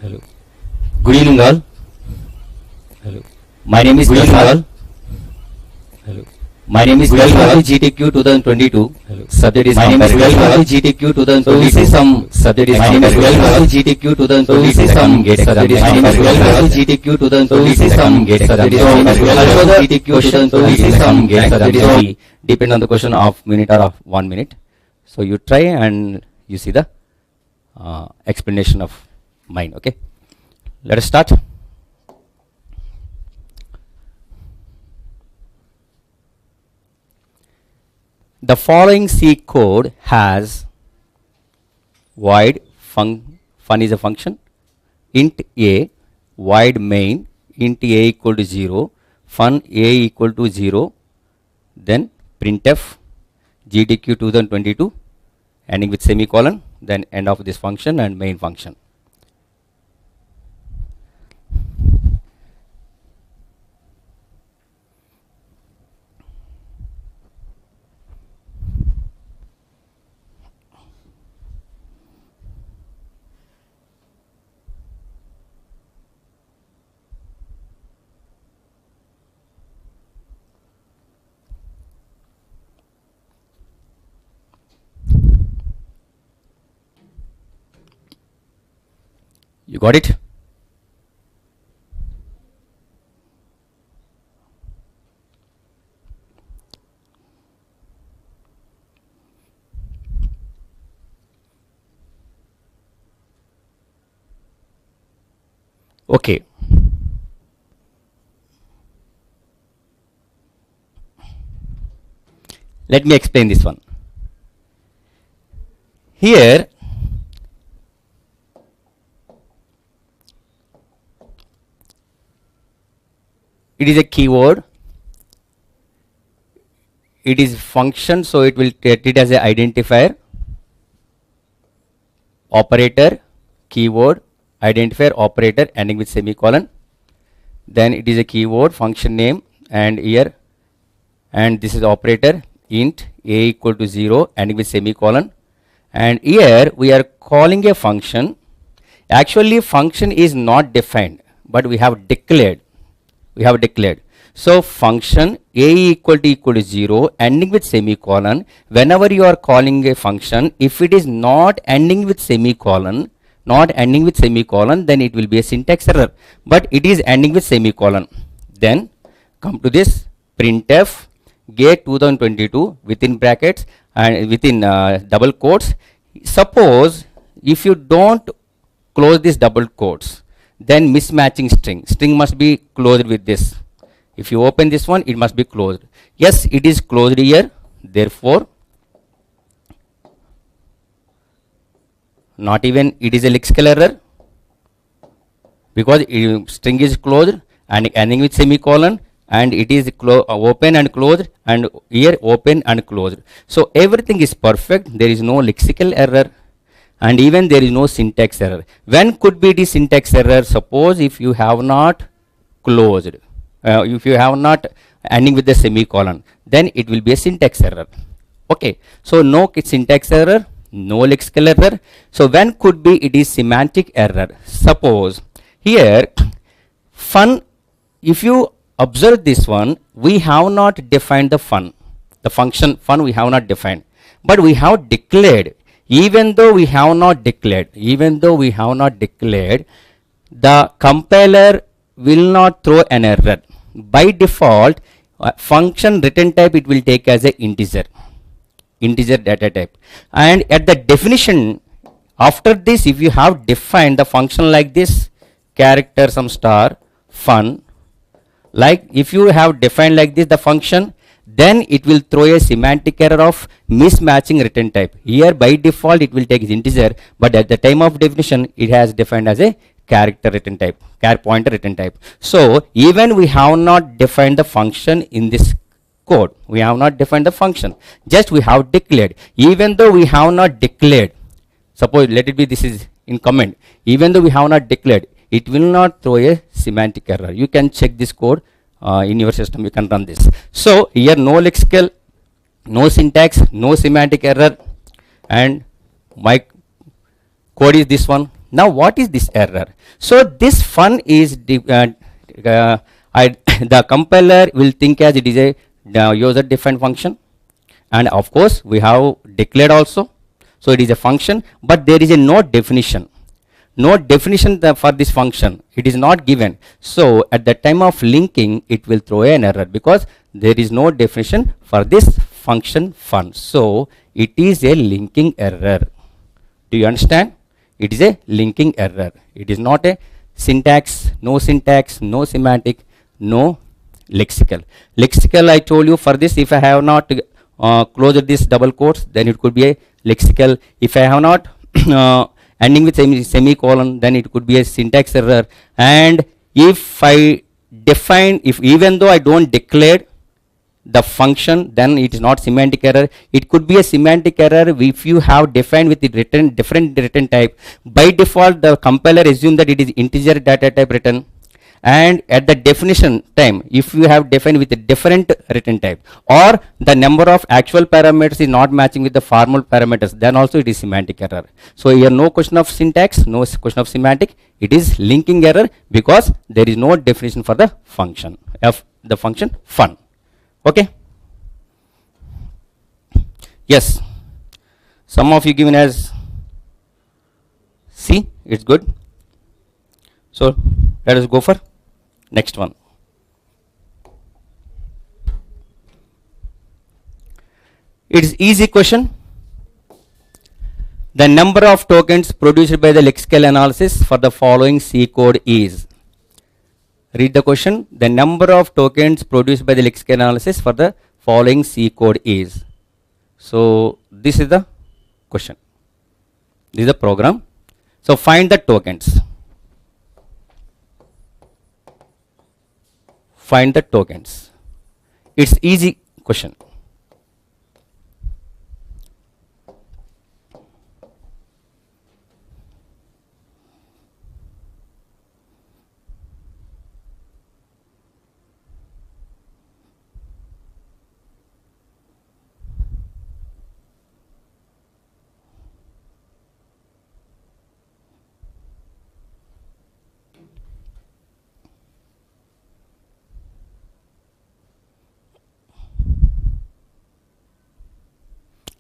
Hello. Good evening all. Hello. My name is Prasad. Hello. My name is IIT GTQ 2022. Hello. Subject is my name is IIT GTQ 2022. This is some subject is my name is IIT GTQ 2022. This is some GATE subject is my name is IIT GTQ 2022. This is some GATE subject is my name is IIT GTQ 2022. This is some GATE subject is depend on the question of minute or of 1 minute. So you try and you see the explanation of mine. Okay. Let us start. The following C code has void fun is a function, int a, void main, int a equal to 0, fun a equal to 0, then printf GTQ 2022 ending with semicolon, then end of this function and main function. You got it? Okay. Let me explain this one. Here, it is a keyword. It is function, so it will get it as an identifier, operator, keyword, identifier, operator ending with semicolon. Then it is a keyword, function name, and here, and this is operator, int a equal to 0 ending with semicolon. And here we are calling a function. Actually, function is not defined, but we have declared. So function a equal to 0 ending with semicolon. Whenever you are calling a function, if it is not ending with semicolon, then it will be a syntax error. But it is ending with semicolon. Then come to this printf GATE 2022 within brackets and within double quotes. Suppose if you don't close this double quotes, then mismatching string must be closed with this. If you open this one, it must be closed. Yes, it is closed here. Therefore, not even it is a lexical error, because string is closed and ending with semicolon, and it is open and closed, and here open and closed. So everything is perfect. There is no lexical error, and even there is no syntax error. When could be the syntax error? Suppose if you have not closed, if you have not ending with the semicolon, then it will be a syntax error. Okay, so no syntax error, no lexical error. So when could be it is semantic error? Suppose here fun, if you observe this one, we have not defined the function fun we have not defined, but we have declared. Even though we have not declared, the compiler will not throw an error. By default, function return type it will take as a integer data type. And at the definition, after this, if you have defined the function like this, character some star fun, like if you have defined like this the function, then it will throw a semantic error of mismatching return type. Here by default it will take integer, but at the time of definition it has defined as a character return type, pointer return type. So even we have not defined the function in this code, we have not defined the function, just we have declared. Even though we have not declared, suppose let it be this is in comment, even though we have not declared, it will not throw a semantic error. You can check this code in your system, you can run this. So here no lexical, no syntax, no semantic error, and my code is this one. Now what is this error? So this fun is the compiler will think as it is a user defined function, and of course we have declared also. So it is a function, but there is a no definition. No definition for this function. It is not given. So at the time of linking, it will throw an error because there is no definition for this function fun. So it is a linking error. Do you understand? It is a linking error. It is not a syntax, no semantic, no lexical. Lexical, I told you, for this, if I have not closed this double quotes, then it could be a lexical. If I have not ending with semicolon, then it could be a syntax error. And if I define, if even though I don't declare the function, then it is not semantic error. It could be a semantic error if you have defined with the different return type. By default, the compiler assumes that it is integer data type return. And at the definition time, if you have defined with a different return type, or the number of actual parameters is not matching with the formal parameters, then also it is semantic error. So here no question of syntax, no question of semantic, it is linking error because there is no definition for the function of the function fun. Okay? Yes. Some of you given as C, it's good. So let us go for next one. It is easy question. The number of tokens produced by the lexical analysis for the following C code is. Read the question. The number of tokens produced by the lexical analysis for the following C code is. So this is the question. This is the program. So find the tokens. Find the tokens. It's easy question.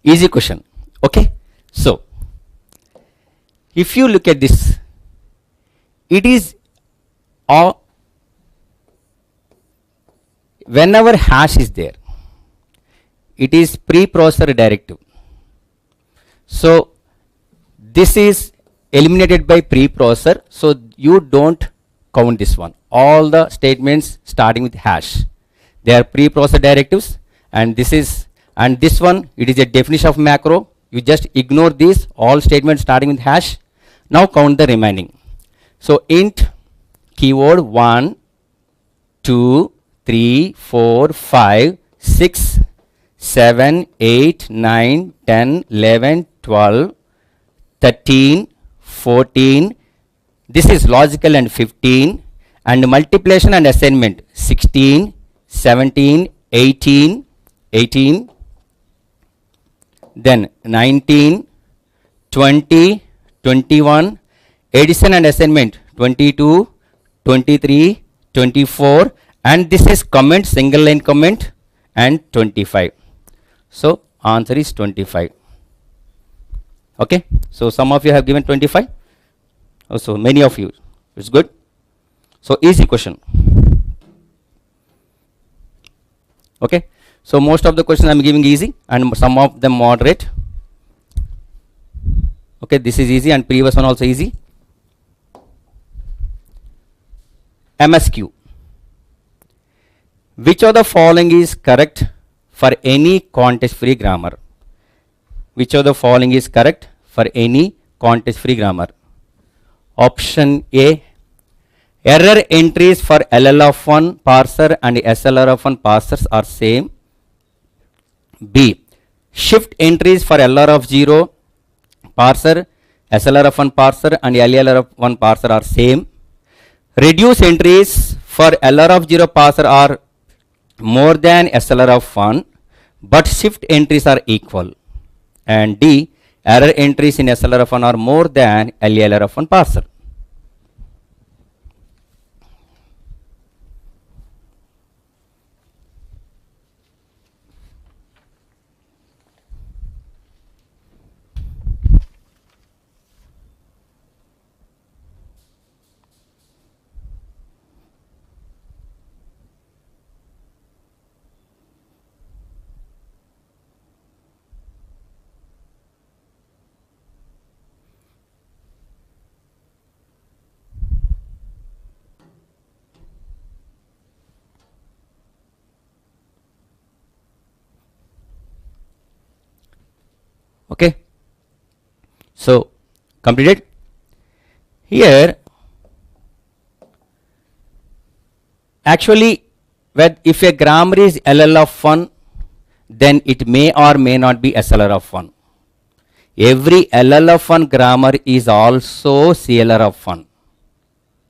Easy question. Okay. So if you look at this, it is whenever hash is there, it is pre-processor directive. So this is eliminated by preprocessor, so you don't count this one. All the statements starting with hash, they are preprocessor directives, and this is, and this one, it is a definition of macro. You just ignore these all statements starting with hash. Now count the remaining. So int keyword 1 2 3 4 5 6 7 8 9 10 11 12 13 14. This is logical and 15, and multiplication and assignment 16 17 18. Then 19, 20, 21, addition and assignment 22, 23, 24, and this is comment, single line comment, and 25. So answer is 25. Okay. So some of you have given 25. Also many of you. It's good. So easy question. Okay. So most of the questions I am giving easy, and some of them moderate. Okay, this is easy, and previous one also easy. MSQ. Which of the following is correct for any context-free grammar? Which of the following is correct for any context-free grammar? Option A. Error entries for LL of 1 parser and SLR of 1 parsers are same. B. Shift entries for LR of 0 parser, SLR of 1 parser, and LLR of 1 parser are same. Reduce entries for LR of 0 parser are more than SLR of 1, but shift entries are equal. And D. error entries in SLRF1 are more than LALRF1 parser. Okay, so completed. Here actually, if a grammar is LL of 1, then it may or may not be SLR of 1. Every LL of 1 grammar is also CLR of 1.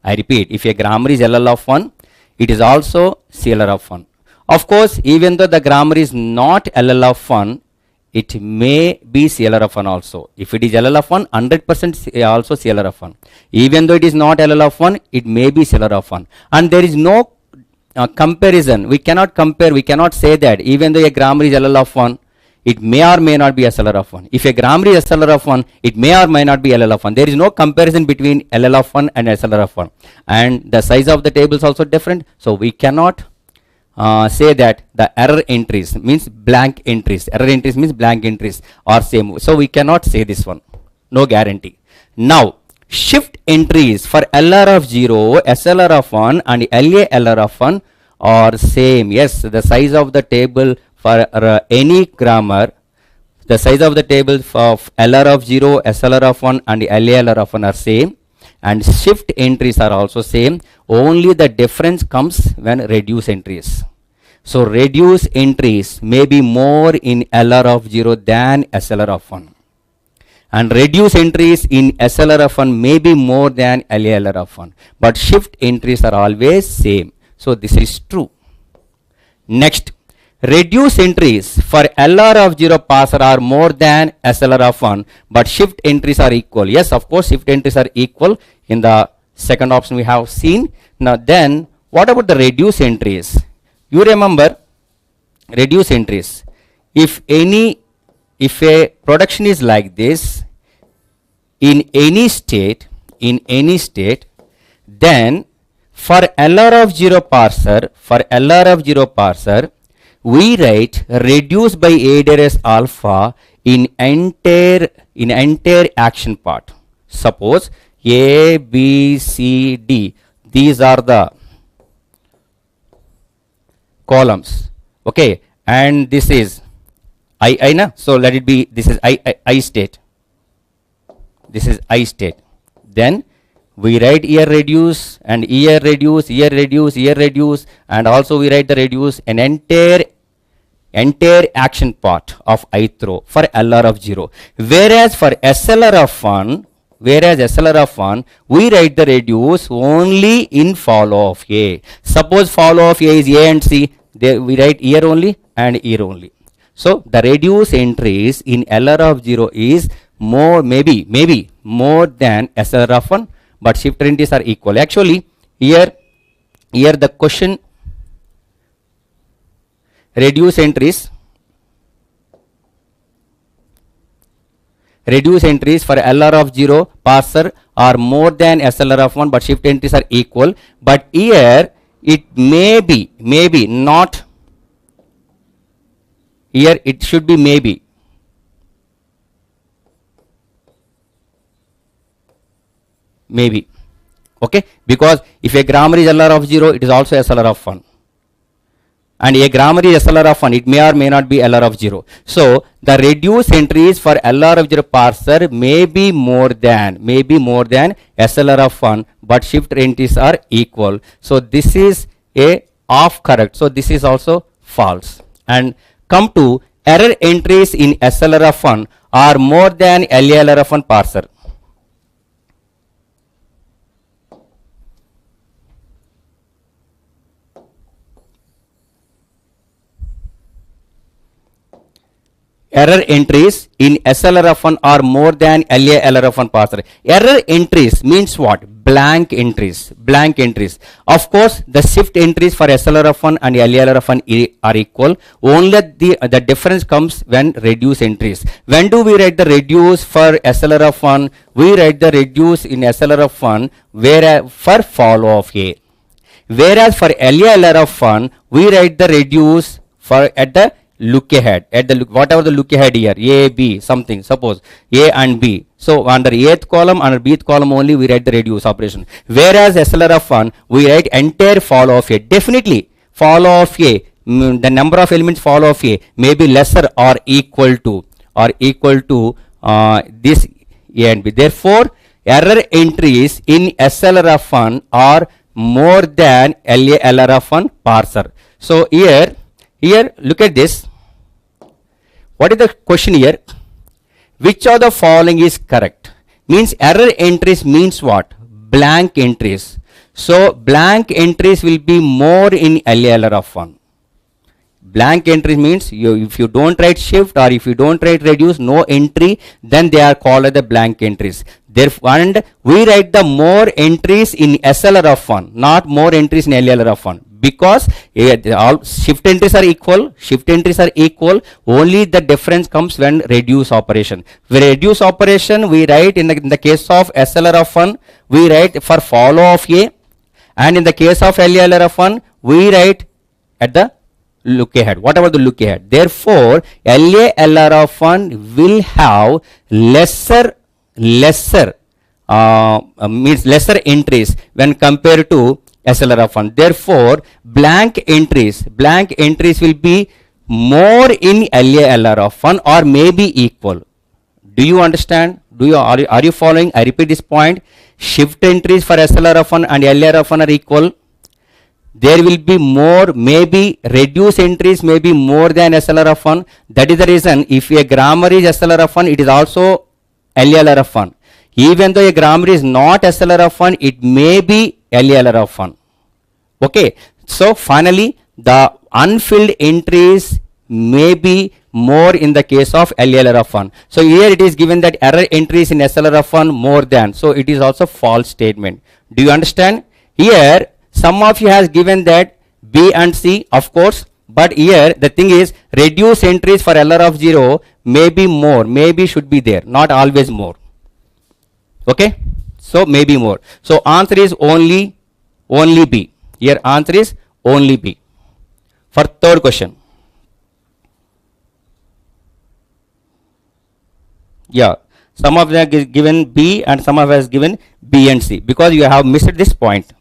I repeat, if a grammar is LL of 1, it is also CLR of 1. Of course, even though the grammar is not LL of 1, it may be CLR of 1 also. If it is LL of 1, 100% also CLR of 1. Even though it is not LL of 1, it may be CLR of 1. And there is no comparison. We cannot compare. We cannot say that even though a grammar is LL of 1, it may or may not be SLR of 1. If a grammar is SLR of 1, it may or may not be LL of 1. There is no comparison between LL of 1 and SLR of 1. And the size of the table is also different. So we cannot say that the error entries means blank entries. Error entries means blank entries are same. So we cannot say this one. No guarantee. Now, shift entries for LR of 0, SLR of 1 and LA LR of 1 are same. Yes, the size of the table for any grammar, the size of the table of LR of 0, SLR of 1 and LA LR of 1 are same. And shift entries are also same. Only the difference comes when reduce entries. So reduce entries may be more in LR of 0 than SLR of 1. And reduce entries in SLR of 1 may be more than LALR of 1. But shift entries are always same. So this is true. Next, reduce entries for LR of 0 parser are more than SLR of 1, but shift entries are equal. Yes, of course, shift entries are equal. In the second option we have seen. Now then, what about the reduce entries? You remember reduce entries. If a production is like this, in any state, then for LR of 0 parser, we write reduce by ADRS alpha in entire action part. Suppose A, B, C, D. These are the columns. Okay, and this is I na. So let it be. This is I state. This is I state. Then we write here reduce and here reduce, here reduce, here reduce, and also we write the reduce an entire action part of I throw for LR of 0. Whereas for SLR of 1, we write the reduce only in follow of A. Suppose follow of A is A and C, there we write here only and here only. So the reduce entries in LR of 0 is more, maybe more than SLR of 1, but shift entries are equal. Actually, here the question reduce entries for LR of 0 parser are more than SLR of 1, but shift entries are equal. But here it may be not. Here it should be maybe. Okay, because if a grammar is LR of 0, it is also SLR of 1. And a grammar is SLR of 1, it may or may not be LR of 0. So the reduce entries for LR of 0 parser may be more than SLR of 1, but shift entries are equal. So this is a off correct. So this is also false. And come to error entries in SLR of 1 are more than LALR of 1 parser. error entries in SLRF1 are more than LA LRF1 parser. Error entries means what? Blank entries. Blank entries. Of course, the shift entries for SLRF1 and LA LRF1 are equal. Only the difference comes when reduce entries. When do we write the reduce for SLRF1? We write the reduce in SLRF1 where for follow of A. Whereas for LA LRF1, we write the reduce for at the look ahead, at the look, whatever the look ahead here, A, B, something, suppose A and B. So under Ath column, under Bth column only we write the reduce operation. Whereas SLRF1, we write entire follow of A. Definitely follow of A, the number of elements follow of A may be lesser or equal to this A and B. Therefore, error entries in SLRF1 are more than LA LRF1 parser. So here look at this. What is the question here? Which of the following is correct? Means error entries means what? Blank entries. So blank entries will be more in LA LRF1. Blank entries means if you don't write shift or if you don't write reduce, no entry, then they are called as the blank entries. Therefore, and we write the more entries in SLRF1, not more entries in LLRF1. Because all shift entries are equal, only the difference comes when reduce operation. With reduce operation, we write in the case of SLRF1, we write for follow of A, and in the case of LLRF1, we write at the look ahead, whatever the look ahead. Therefore, LLRF1 will have lesser entries when compared to SLRF1. Therefore, blank entries will be more in LLRF1 or may be equal. Do you understand? Are you following? I repeat this point. Shift entries for SLRF1 and LRF1 are equal. There will be more, maybe reduce entries may be more than SLRF1. That is the reason if a grammar is SLRF1, it is also LLRF1. Even though a grammar is not SLRF1, it may be LLRF1. Okay. So finally, the unfilled entries may be more in the case of LLRF1. So here it is given that error entries in SLRF1 more than. So it is also false statement. Do you understand? Here some of you has given that B and C, of course, but here the thing is reduce entries for LR of 0 may be more, maybe should be there, not always more. Okay, so maybe more. So answer is only B. Here answer is only B. For third question. Yeah, some of them is given B and some of us given B and C because you have missed this point.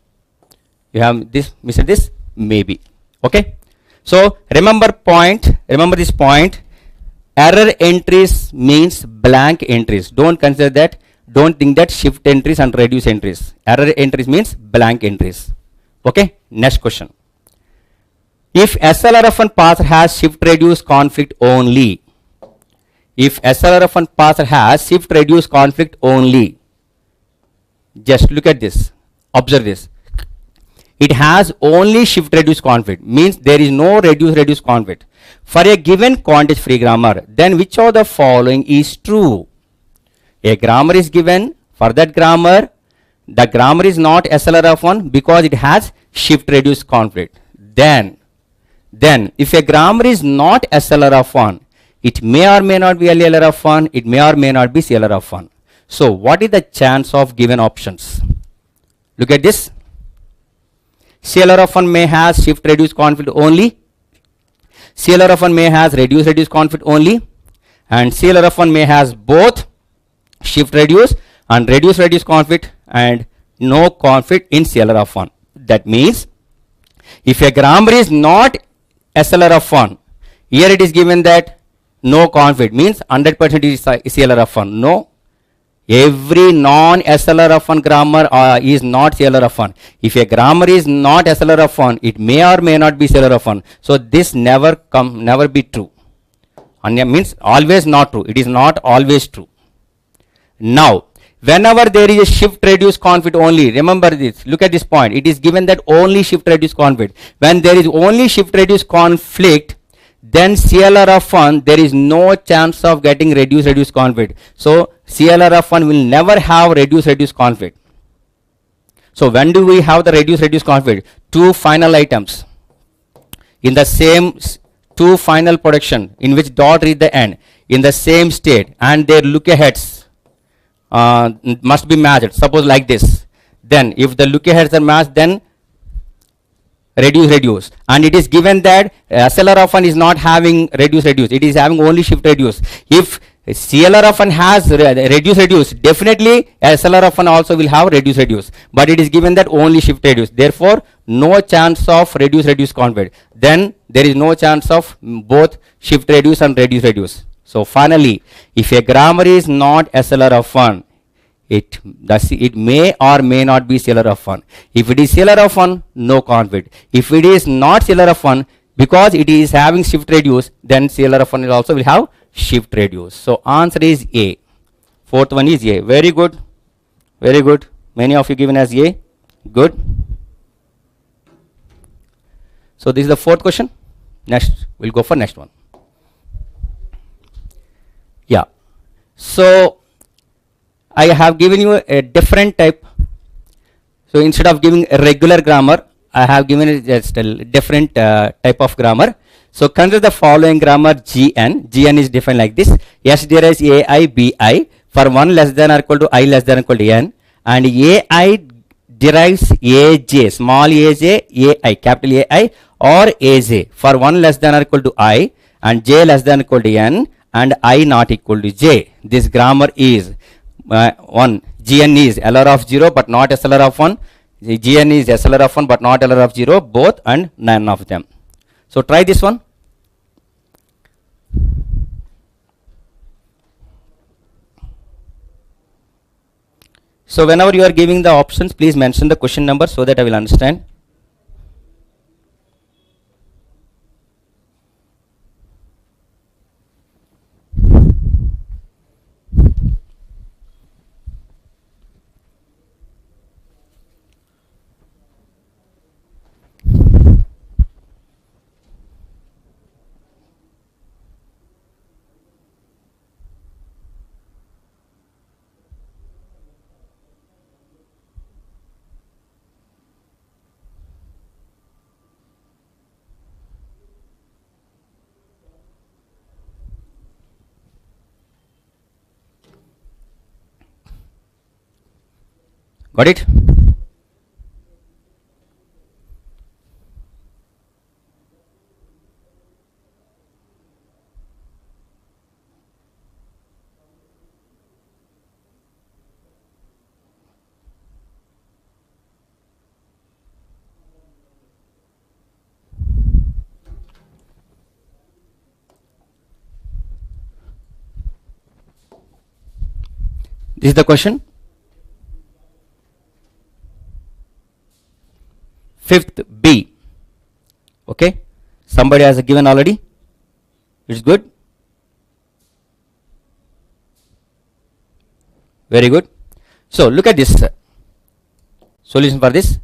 You have missed this maybe. Okay. So remember this point. Error entries means blank entries. Don't consider that. Don't think that shift entries and reduce entries. Error entries means blank entries. Okay. Next question. If SLRF1 parser has shift reduce conflict only. If SLRF1 parser has shift reduce conflict only. Just look at this. Observe this. It has only shift reduce conflict, means there is no reduce conflict. For a given context free grammar, then which of the following is true? A grammar is given. For that grammar, the grammar is not SLRF1 because it has shift reduce conflict. Then if a grammar is not SLRF1, it may or may not be LLRF1, it may or may not be CLRF1. So what is the chance of given options? Look at this. CLRF1 may has shift reduce conflict only. CLRF1 may has reduce conflict only. And CLRF1 may has both shift reduce and reduce conflict and no conflict in CLRF1. That means if a grammar is not SLRF1, here it is given that no conflict means 100% is CLRF1. No. Every non-SLRF1 grammar is not CLRF1. If a grammar is not SLRF1, it may or may not be CLRF1. So this never be true. And means always not true. It is not always true. Now, whenever there is a shift reduce conflict only, remember this. Look at this point. It is given that only shift reduce conflict. When there is only shift reduce conflict, then CLR of 1, there is no chance of getting reduce conflict. So CLR of 1 will never have reduce conflict. So when do we have the reduce conflict? Two final items in the same, two final production in which dot reach the end in the same state and their look aheads must be matched. Suppose like this. Then if the look aheads are matched, then reduce, and it is given that SLR of 1 is not having reduce, it is having only shift reduce. If CLR of 1 has reduce, definitely SLR of 1 also will have reduce, but it is given that only shift reduce. Therefore no chance of reduce conflict. Then there is no chance of both shift reduce and reduce. So finally, if a grammar is not SLR of 1, it may or may not be CLR of 1. If it is CLR of 1, no conflict. If it is not CLR of 1, because it is having shift reduce, then CLR of 1 also will have shift reduce. So answer is A. Fourth one is A. Very good. Very good. Many of you given as A. Good. So this is the fourth question. Next, we'll go for next one. Yeah. So I have given you a different type. So instead of giving a regular grammar, I have given it just a different type of grammar. So consider the following grammar GN. GN is defined like this. S derives AI BI for 1 less than or equal to I less than or equal to N, and AI derives AJ, small aj, AI, capital AI, or AJ for 1 less than or equal to I, and J less than or equal to N, and I not equal to J. This grammar is 1. GN is LR of 0 but not SLR of 1. GN is SLR of 1 but not LR of 0, both and none of them. So try this one. So whenever you are giving the options, please mention the question number so that I will understand. Got it? This is the question. Fifth B. Okay. Somebody has given already. It's good. Very good. So look at this solution for this.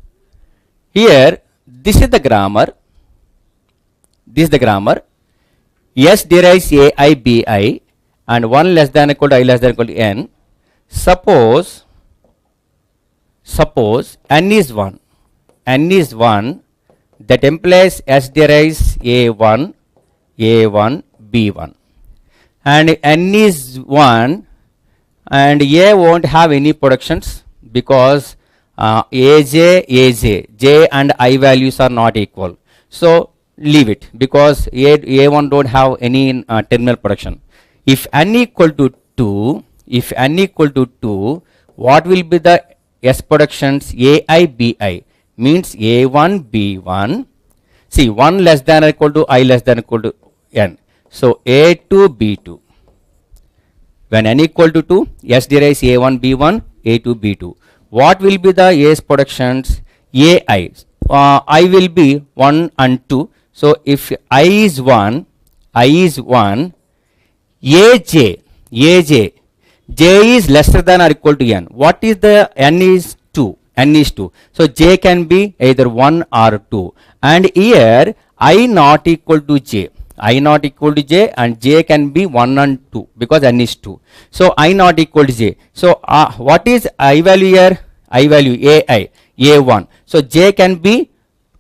Here, this is the grammar. This is the grammar. S derives AI BI and 1 less than or equal to I less than or equal to N. Suppose N is 1. N is 1, that implies S derives A1, B1, and N is 1, and A won't have any productions because AJ, J and I values are not equal. So leave it because A1 don't have any terminal production. If N equal to 2, what will be the S productions? AI, BI. Means A1, B1, see 1 less than or equal to I less than or equal to N. So A2, B2. When N equal to 2, S derives A1, B1, A2, B2. What will be the A's productions? AI. I will be 1 and 2. So if I is 1, AJ, J is lesser than or equal to N. What is the N is 2? N is 2. So J can be either 1 or 2. And here I not equal to J. I naught equal to j, and j can be 1 and 2 because n is 2. So I naught equal to j. So what is I value here? I value ai, a1. So j can be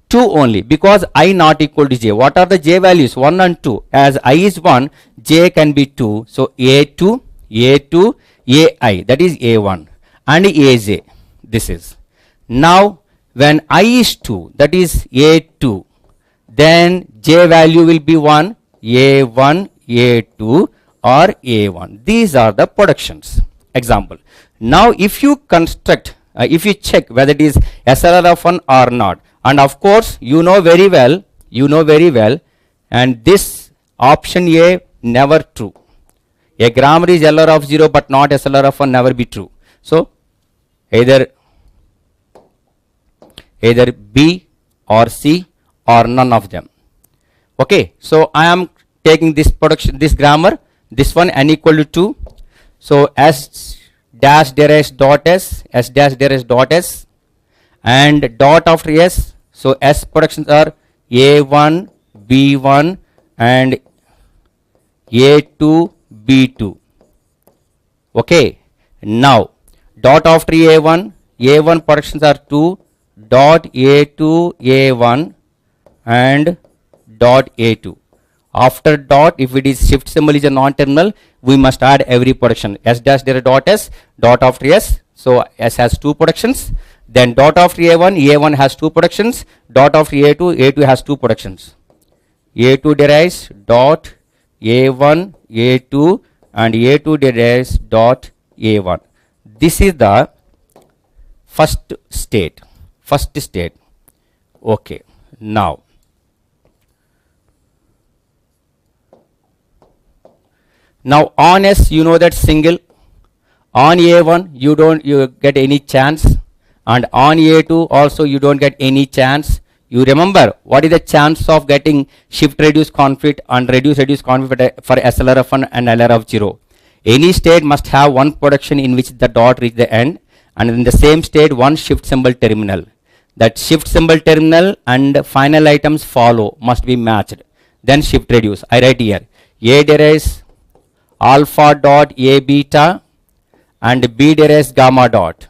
2 only because I not equal to j. What are the j values? 1 and 2. As I is 1, j can be 2. So a2, a2, ai, that is a1, and aj, this is. Now when I is 2, that is a2, then j value will be 1, a1, a2 or a1. These are the productions. Example. Now if you construct, if you check whether it is SLR of 1 or not, and of course you know very well, and this option A never true. A grammar is LR of 0 but not SLR of 1, never be true. So either B or C or none of them. Okay, so I am taking this production, this grammar, this one n equal to 2. So S dash derives dot S, S dash derives dot S, and dot after S. So S productions are A1, B1 and A2, B2. Okay, now dot after A1, A1 productions are 2, dot A2, A1 and dot A2. After dot, if it is shift symbol is a non-terminal, we must add every production. S dash derives dot S, dot after S. So S has 2 productions. Then dot after A1, A1 has 2 productions. Dot after A2, A2 has 2 productions. A2 derives dot A1, A2 and A2 derives dot A1. This is the first state. Okay, now on S you know that single, on A1 you get any chance, and on A2 also you don't get any chance. You remember what is the chance of getting shift reduce conflict and reduce conflict for SLR of 1 and LR of 0? Any state must have one production in which the dot reach the end, and in the same state one shift symbol terminal. That shift symbol terminal and final items follow must be matched. Then shift reduce. I write here A derives alpha dot A beta and B derives gamma dot.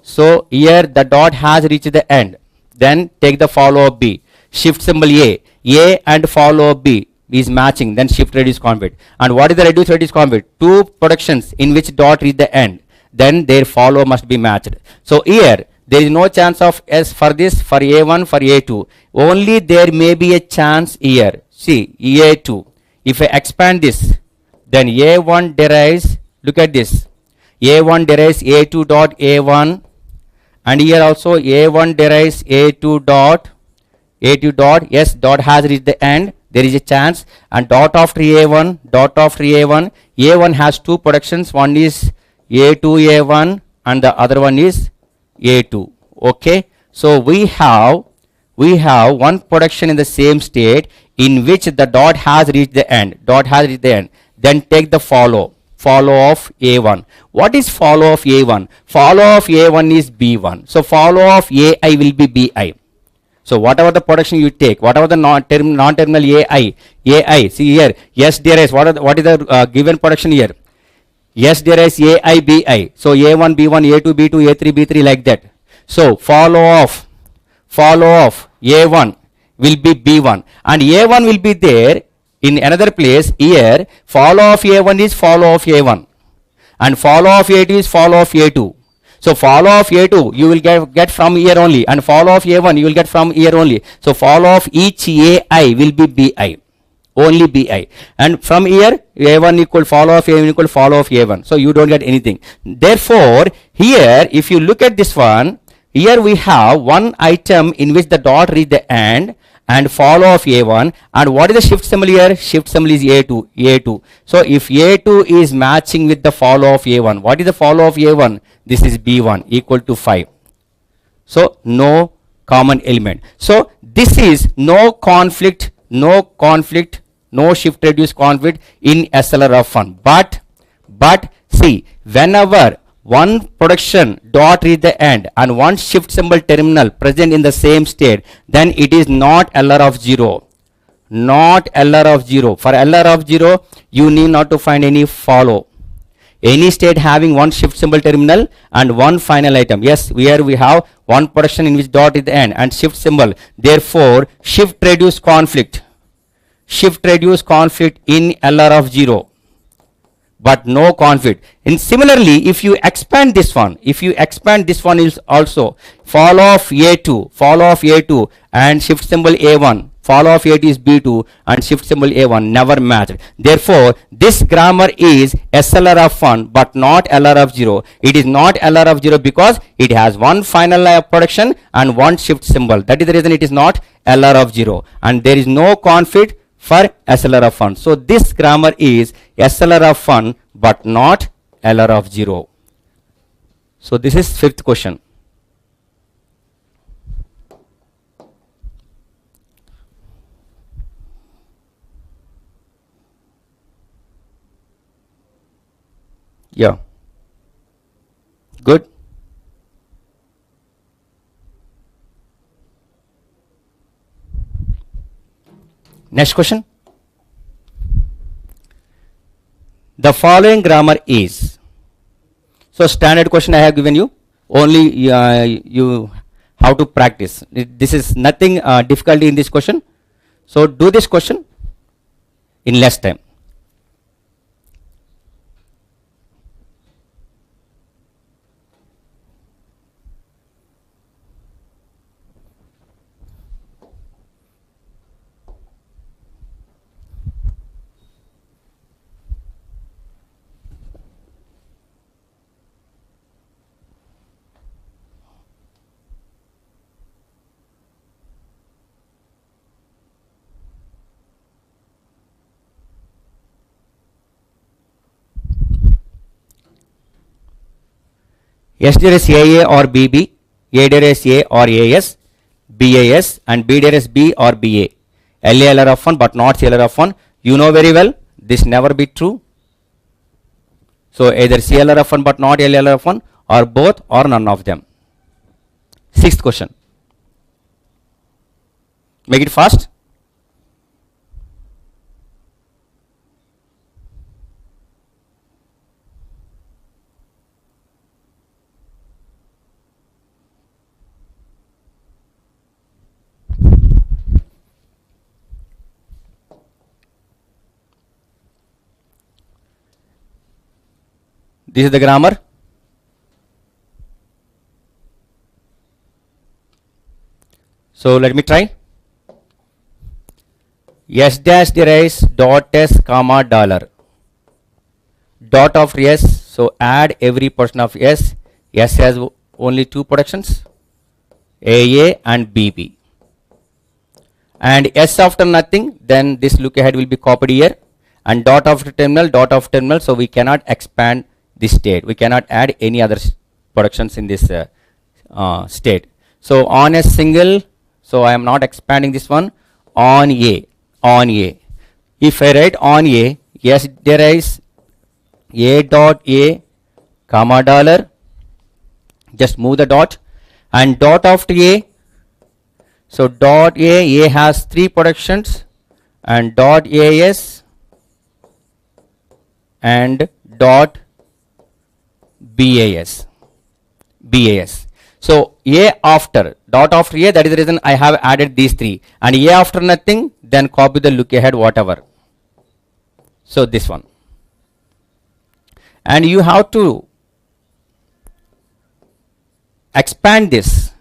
So here the dot has reached the end. Then take the follow of B. Shift symbol A and follow of B is matching. Then shift reduce conflict. And what is the reduce conflict? 2 productions in which dot reach the end. Then their follow must be matched. So here there is no chance of S for this, for A1, for A2. Only there may be a chance here. See A2. If I expand this, then A1 derives, look at this, A1 derives A2 dot A1, and here also A1 derives A2 dot, yes, dot has reached the end, there is a chance, and dot after A1, A1 has 2 productions, one is A2 A1 and the other one is A2. Okay, so we have one production in the same state in which the dot has reached the end, then take the follow of A1. What is follow of A1? Follow of A1 is B1. So follow of AI will be BI. So whatever the production you take, whatever the non-terminal AI, see here, yes there is, what is the given production here? Yes there is AI, BI. So A1, B1, A2, B2, A3, B3 like that. So follow of A1 will be B1, and A1 will be there in another place. Here follow of A1 is follow of A1 and follow of A2 is follow of A2. So follow of A2 you will get from here only, and follow of A1 you will get from here only. So follow of each AI will be BI, only BI, and from here A1 equal follow of A1 equal follow of A1. So you don't get anything. Therefore here if you look at this one, here we have one item in which the dot reach the end and follow of A1, and what is the shift symbol here? Shift symbol is A2. So if A2 is matching with the follow of A1, what is the follow of A1? This is B1 equal to 5. So no common element. So this is no conflict, no shift reduce conflict in SLR of 1. But see, whenever one production dot reach the end and one shift symbol terminal present in the same state, then it is not LR of 0. not LR of 0. For LR of 0, you need not to find any follow. Any state having one shift symbol terminal and one final item. Yes, here we have one production in which dot is the end and shift symbol. Therefore, shift reduce conflict. Shift reduce conflict in LR of 0. But no conflict. And similarly, if you expand this one is also fall of A2 and shift symbol A1, fall of A2 is B2 and shift symbol A1 never matched. Therefore, this grammar is SLR of 1 but not LR of 0. It is not LR of 0 because it has one final production and one shift symbol. That is the reason it is not LR of 0 and there is no conflict for SLR of 1. So this grammar is SLR of 1 but not LR of 0. So this is fifth question. Yeah. Good. Next question. The following grammar is. So standard question I have given you. Only you have to practice. This is nothing difficulty in this question. So do this question in less time. S there is AA or BB, A there is A or AS, BAS and B there is B or BA. LA of 1 but not CLR of 1. You know very well this never be true. So either CLR of 1 but not LR of 1 or both or none of them. Sixth question. Make it fast. This is the grammar. So let me try. S dash derives dot s comma dollar. Dot of s. So add every portion of s. S has only two productions, AA and BB. And s after nothing, then this look ahead will be copied here. And dot after terminal, so we cannot expand this state. We cannot add any other productions in this state. So on a single, so I am not expanding this one. On A. If I write on A, yes, there is A dot A comma dollar. Just move the dot and dot after A. So dot A has three productions and dot AS and dot BAS. So A after dot after A, that is the reason I have added these three, and A after nothing, then copy the look ahead whatever. So this one, and you have to expand this.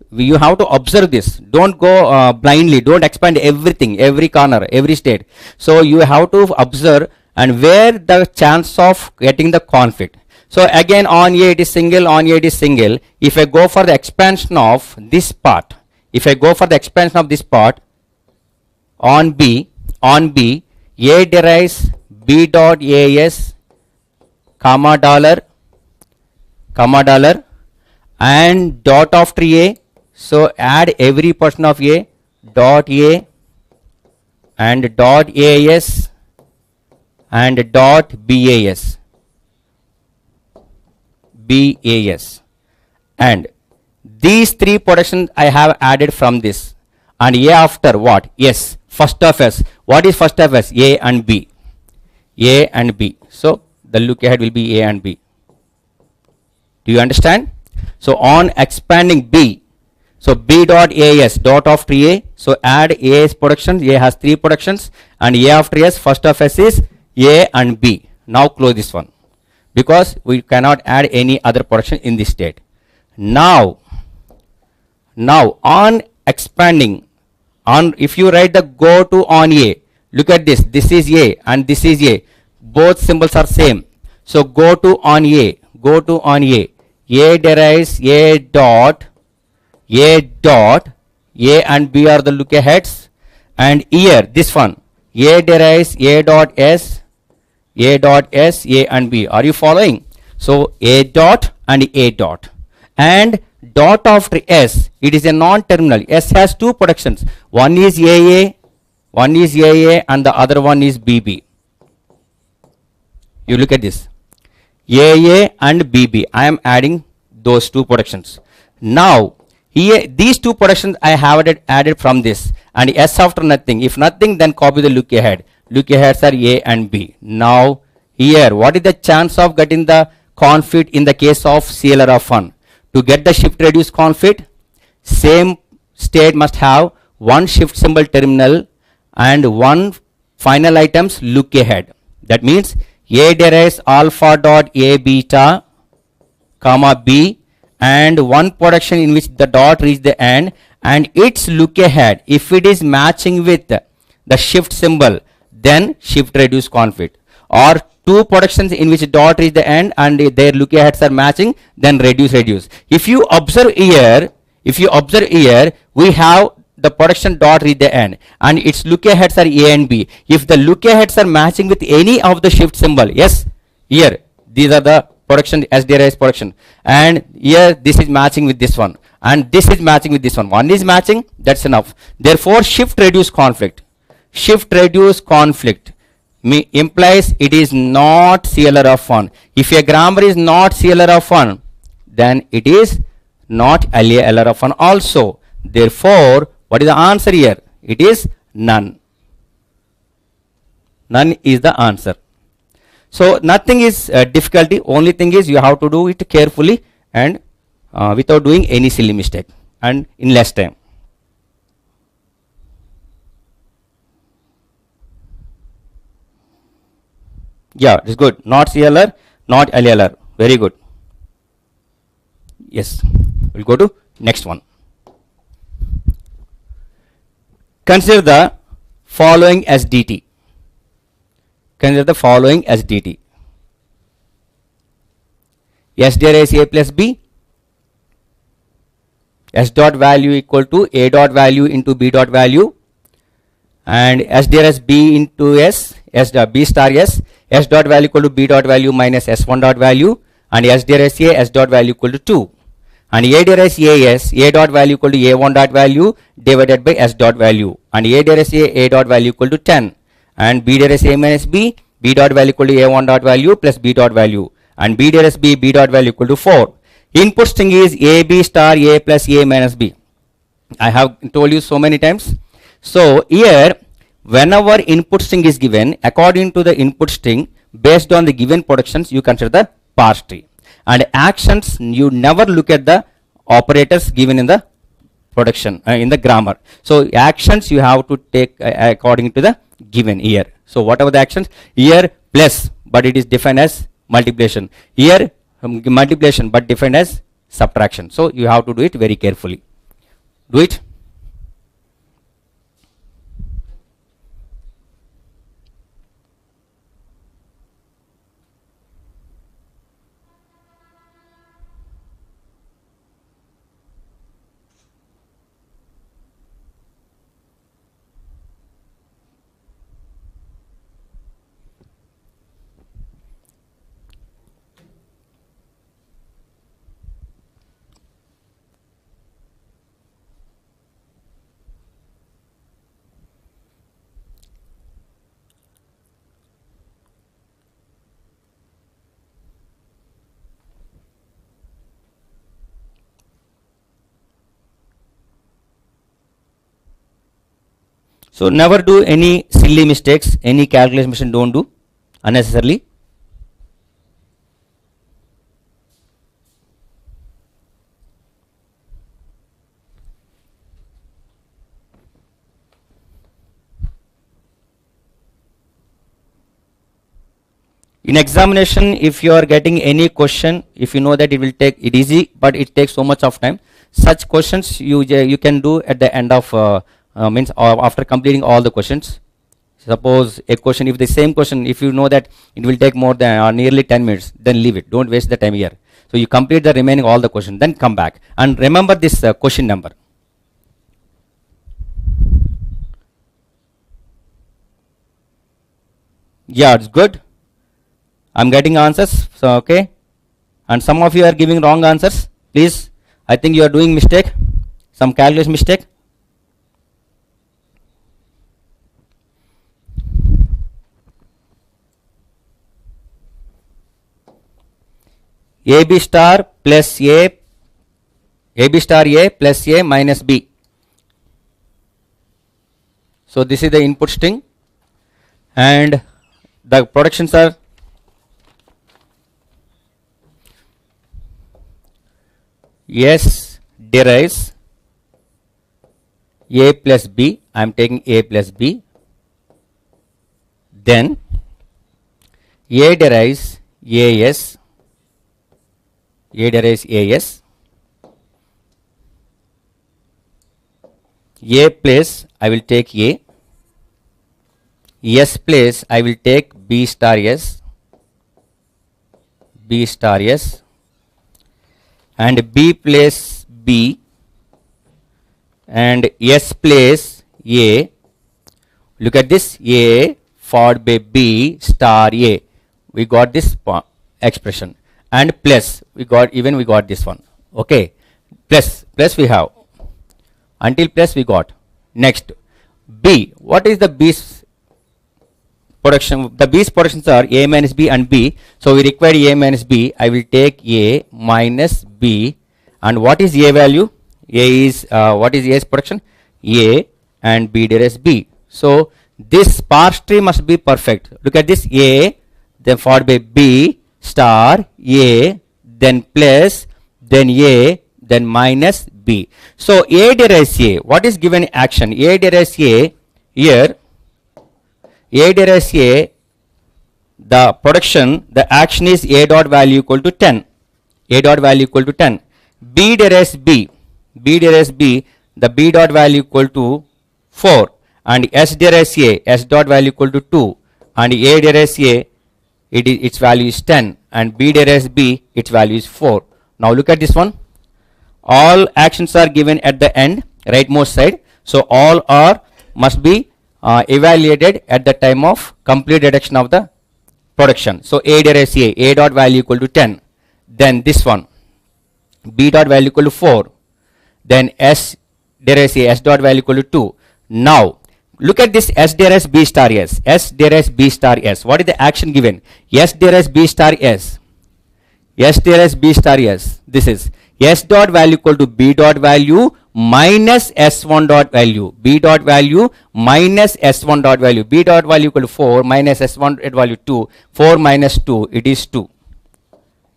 You have to observe this. Don't go blindly. Don't expand everything, every corner, every state. So you have to observe and where the chance of getting the conflict. So again on A it is single, on A it is single. If I go for the expansion of this part, on B, A derives B dot AS comma dollar and dot after A. So add every portion of A dot A and dot AS and dot BAS. And these three productions I have added from this, and A after what? Yes, first of S. What is first of S? A and B. A and B. So the look ahead will be A and B. Do you understand? So on expanding B, so B dot AS dot after A, so add AS productions. A has 3 productions, and A after S, first of S is A and B. Now close this one, because we cannot add any other production in this state. Now on expanding, on if you write the go to on A, look at this. This is A and this is A. Both symbols are same. So go to on A. Go to on A. A derives A dot A and B are the look aheads, and here this one A derives A dot S A and B. Are you following? So A dot and A dot, and dot after S, it is a non-terminal. S has 2 productions. One is AA and the other one is BB. You look at this, AA and BB. I am adding those 2 productions. Now here these 2 productions I have added from this, and S after nothing. If nothing, then copy the look ahead. Look aheads are A and B. Now here, what is the chance of getting the conflict in the case of CLR of 1? To get the shift reduce conflict, same state must have one shift symbol terminal and one final items look ahead. That means A derives alpha dot A beta comma B, and one production in which the dot reach the end, and its look ahead, if it is matching with the shift symbol, then shift reduce conflict. Or 2 productions in which dot reach the end and their look aheads are matching, then reduce. If you observe here, we have the production dot reach the end and its look aheads are A and B. If the look aheads are matching with any of the shift symbol, yes, here these are the production as derives production, and here this is matching with this one and this is matching with this one. One is matching, that's enough. Therefore shift reduce conflict implies it is not CLR of 1. If a grammar is not CLR of 1, then it is not LR of 1 also. Therefore, what is the answer here? It is none. None is the answer. So nothing is difficulty. Only thing is you have to do it carefully and without doing any silly mistake and in less time. Yeah, it's good. Not CLR, not LLR. Very good. Yes, we'll go to next one. Consider the following as DT. Consider the following as DT. S derives A plus B. S dot value equal to A dot value into B dot value, and S derives B into S dot B star S. S dot value equal to B dot value minus S1 dot value, and S derives A, S dot value equal to 2, and A derives AS, A dot value equal to A1 dot value divided by S dot value, and A derives A dot value equal to 10, and B derives A minus B, B dot value equal to A1 dot value plus B dot value, and B derives B, B dot value equal to 4. Input string is A B star A plus A minus B. I have told you so many times. So here, whenever input string is given, according to the input string, based on the given productions, you consider the parse tree. And actions, you never look at the operators given in the production, in the grammar. So actions you have to take according to the given here. So whatever the actions, here plus, but it is defined as multiplication. Here multiplication, but defined as subtraction. So you have to do it very carefully. Do it. So never do any silly mistakes, any calculation don't do unnecessarily. In examination, if you are getting any question, if you know that it will take it easy, but it takes so much of time, such questions you can do at the end of means after completing all the questions. Suppose a question, if the same question, if you know that it will take more than or nearly 10 minutes, then leave it. Don't waste the time here. So you complete the remaining all the questions, then come back and remember this question number. Yeah, it's good. I'm getting answers, so okay. And some of you are giving wrong answers. Please, I think you are doing mistake, some calculation mistake. AB star plus A, AB star A plus A minus B. So this is the input string, and the productions are S derives A plus B. I am taking A plus B. Then A derives AS. A derives AS. A place I will take A. S place I will take B star S. B star S. And B place B, and S place A. Look at this, A followed by B star A. We got this expression, and plus we got this one. Okay, plus we have until plus we got. Next B. What is the B's production? The B's productions are A minus B and B. So we require A minus B. I will take A minus B. And what is A value? A is what is A's production? A, and B derives B. So this parse tree must be perfect. Look at this, A, then followed by B star A, then plus, then A, then minus B. So A derives A. What is given action? A derives A here. A derives A, the production, the action is A dot value equal to 10. A dot value equal to 10. B derives B. B derives B, the B dot value equal to 4. And S derives A, S dot value equal to 2. And A derives A, its value is 10. And B derives B, its value is 4. Now look at this one. All actions are given at the end, rightmost side. So all are must be evaluated at the time of complete deduction of the production. So A derives A dot value equal to 10. Then this one, B dot value equal to 4. Then S derives A, S dot value equal to 2. Now look at this, S derives B star S. S derives B star S. What is the action given? S derives B star S. S derives B star S. This is S dot value equal to B dot value minus S1 dot value. B dot value minus S1 dot value. B dot value equal to 4 minus S1 dot value 2. 4 minus 2, it is 2.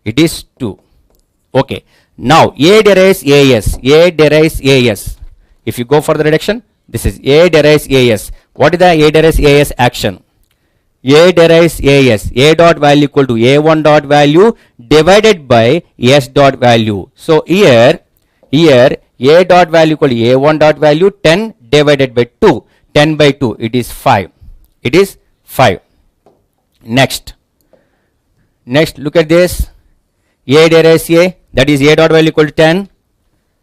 It is 2. Okay. Now A derives AS. A derives AS. If you go for the reduction, this is A derives AS. What is the A derives AS action? A derives AS. A dot value equal to A1 dot value divided by S dot value. So here A dot value equal to A1 dot value 10 divided by 2. 10 by 2, it is 5. It is 5. Next look at this. A derives A, that is A dot value equal to 10,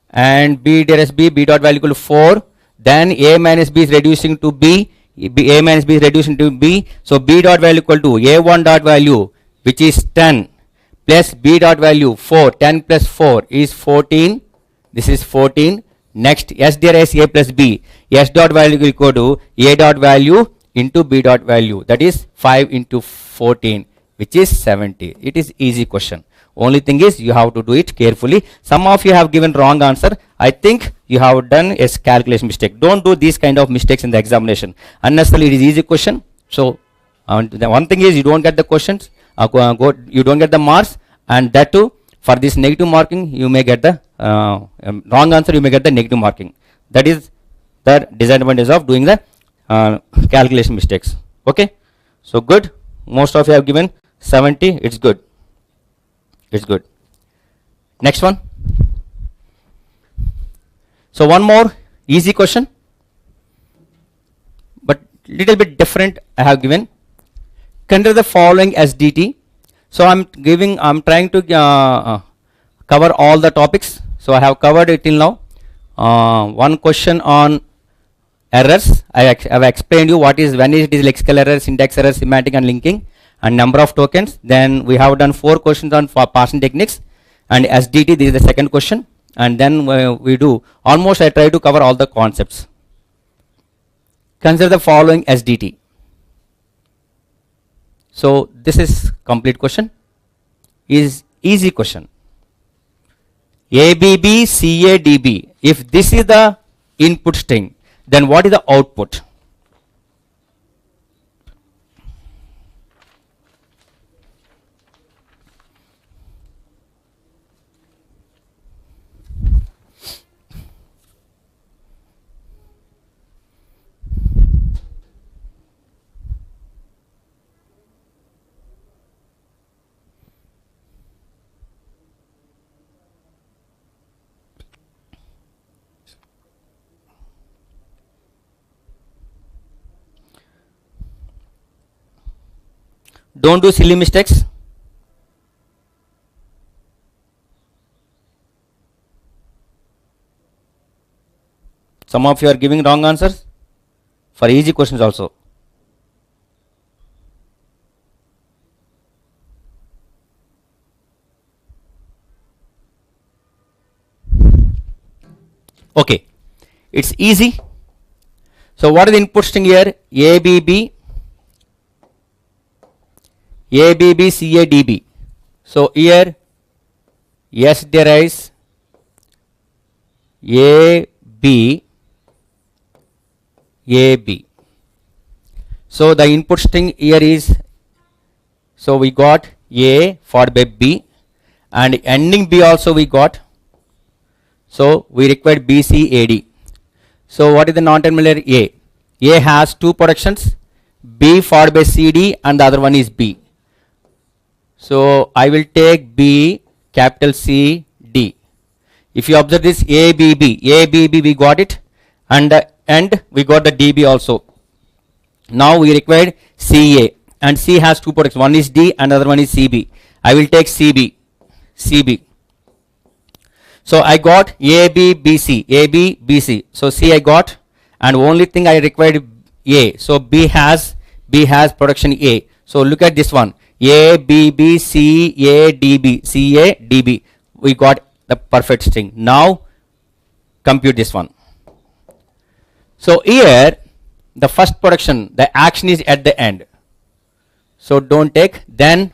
and B derives B, B dot value equal to 4. Then A minus B is reducing to B, A minus B is reducing to B. So B dot value equal to A1 dot value, which is 10, plus B dot value 4. 10 plus 4 is 14. This is 14. Next, S derives A plus B. S dot value equal to A dot value into B dot value. That is 5 into 14, which is 70. It is easy question. Only thing is you have to do it carefully. Some of you have given wrong answer. I think you have done a calculation mistake. Don't do these kind of mistakes in the examination. Unnecessarily, it is easy question. So the one thing is you don't get the questions, you don't get the marks, and that too for this negative marking you may get the wrong answer. You may get the negative marking. That is the disadvantage of doing the calculation mistakes. Okay, so good. Most of you have given 70. It's good. It's good. Next one. So one more easy question, but little bit different I have given. Consider the following as DT. So I'm trying to cover all the topics. So I have covered it till now. One question on errors. I have explained you when it is lexical error, syntax error, semantic and linking, and number of tokens. Then we have done 4 questions on parsing techniques, and SDT, this is the second question. And then we do almost, I try to cover all the concepts. Consider the following as DT. So this is complete question, is easy question. ABB CADB, if this is the input string, then what is the output? Don't do silly mistakes. Some of you are giving wrong answers for easy questions also. Okay, it's easy. So what is the input string here? ABB CADB. So here S derives AB. So the input string here is, so we got A followed by B, and ending B also we got. So we require BCAD. So what is the non-terminal A? A has 2 productions, B followed by CD, and the other one is B. So I will take B, capital C, D. If you observe this ABB we got it, and the end we got the DB also. Now we required CA, and C has 2 products, one is D and other one is CB. I will take CB. So I got AB, BC. So C I got, and only thing I required A. So B has production A. So look at this one. ABB CADB. We got the perfect string. Now compute this one. So here the first production, the action is at the end. So don't take. Then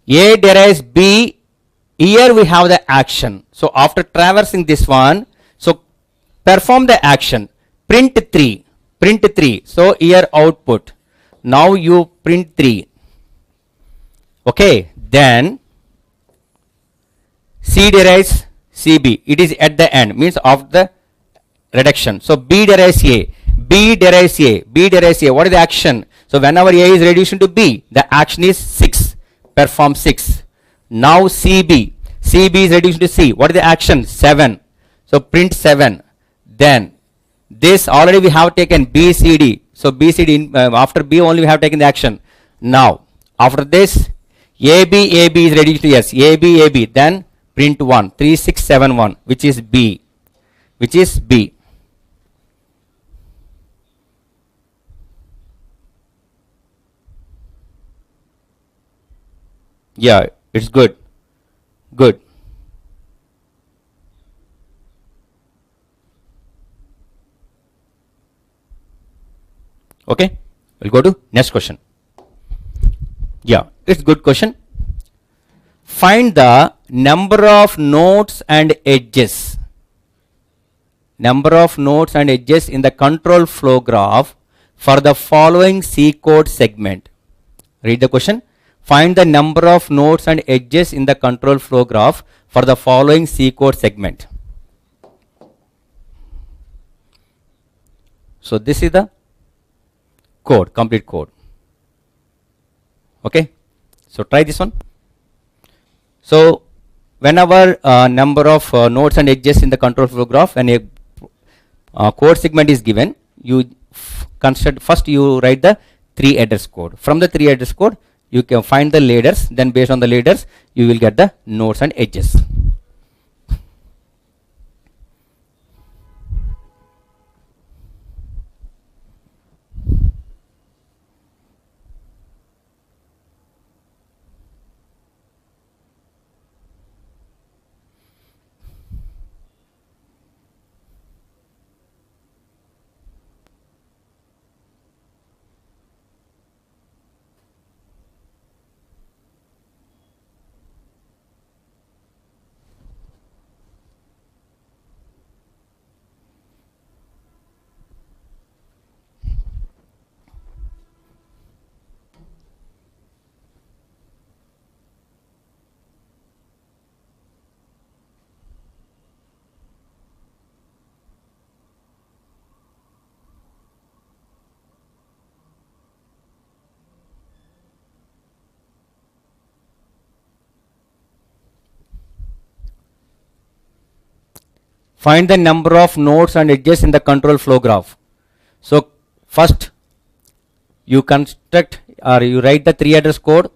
A derives B. Here we have the action. So after traversing this one, so perform the action. Print 3. So here output. Now you print 3. Okay, then C derives CB. It is at the end, means of the reduction. So B derives A. What is the action? So whenever A is reduced into B, the action is 6. Perform 6. Now CB is reduced to C. What is the action? 7. So print 7. Then this already we have taken BCD. So BCD after B only we have taken the action. Now after this AB is reduced to S. AB. Then print 1. 3671, which is B. Yeah, it's good. Okay, we'll go to next question. Yeah, it's good question. Find the number of nodes and edges number of nodes and edges in the control flow graph for the following C code segment. Read the question. Find the number of nodes and edges in the control flow graph for the following C code segment. So this is the code, complete code. Okay. So try this one. So whenever number of nodes and edges in the control flow graph and a code segment is given, you consider first you write the 3 address code. From the 3 address code, you can find the ladders. Then based on the ladders, you will get the nodes and edges. Find the number of nodes and edges in the control flow graph. So first you construct or you write the 3 address code.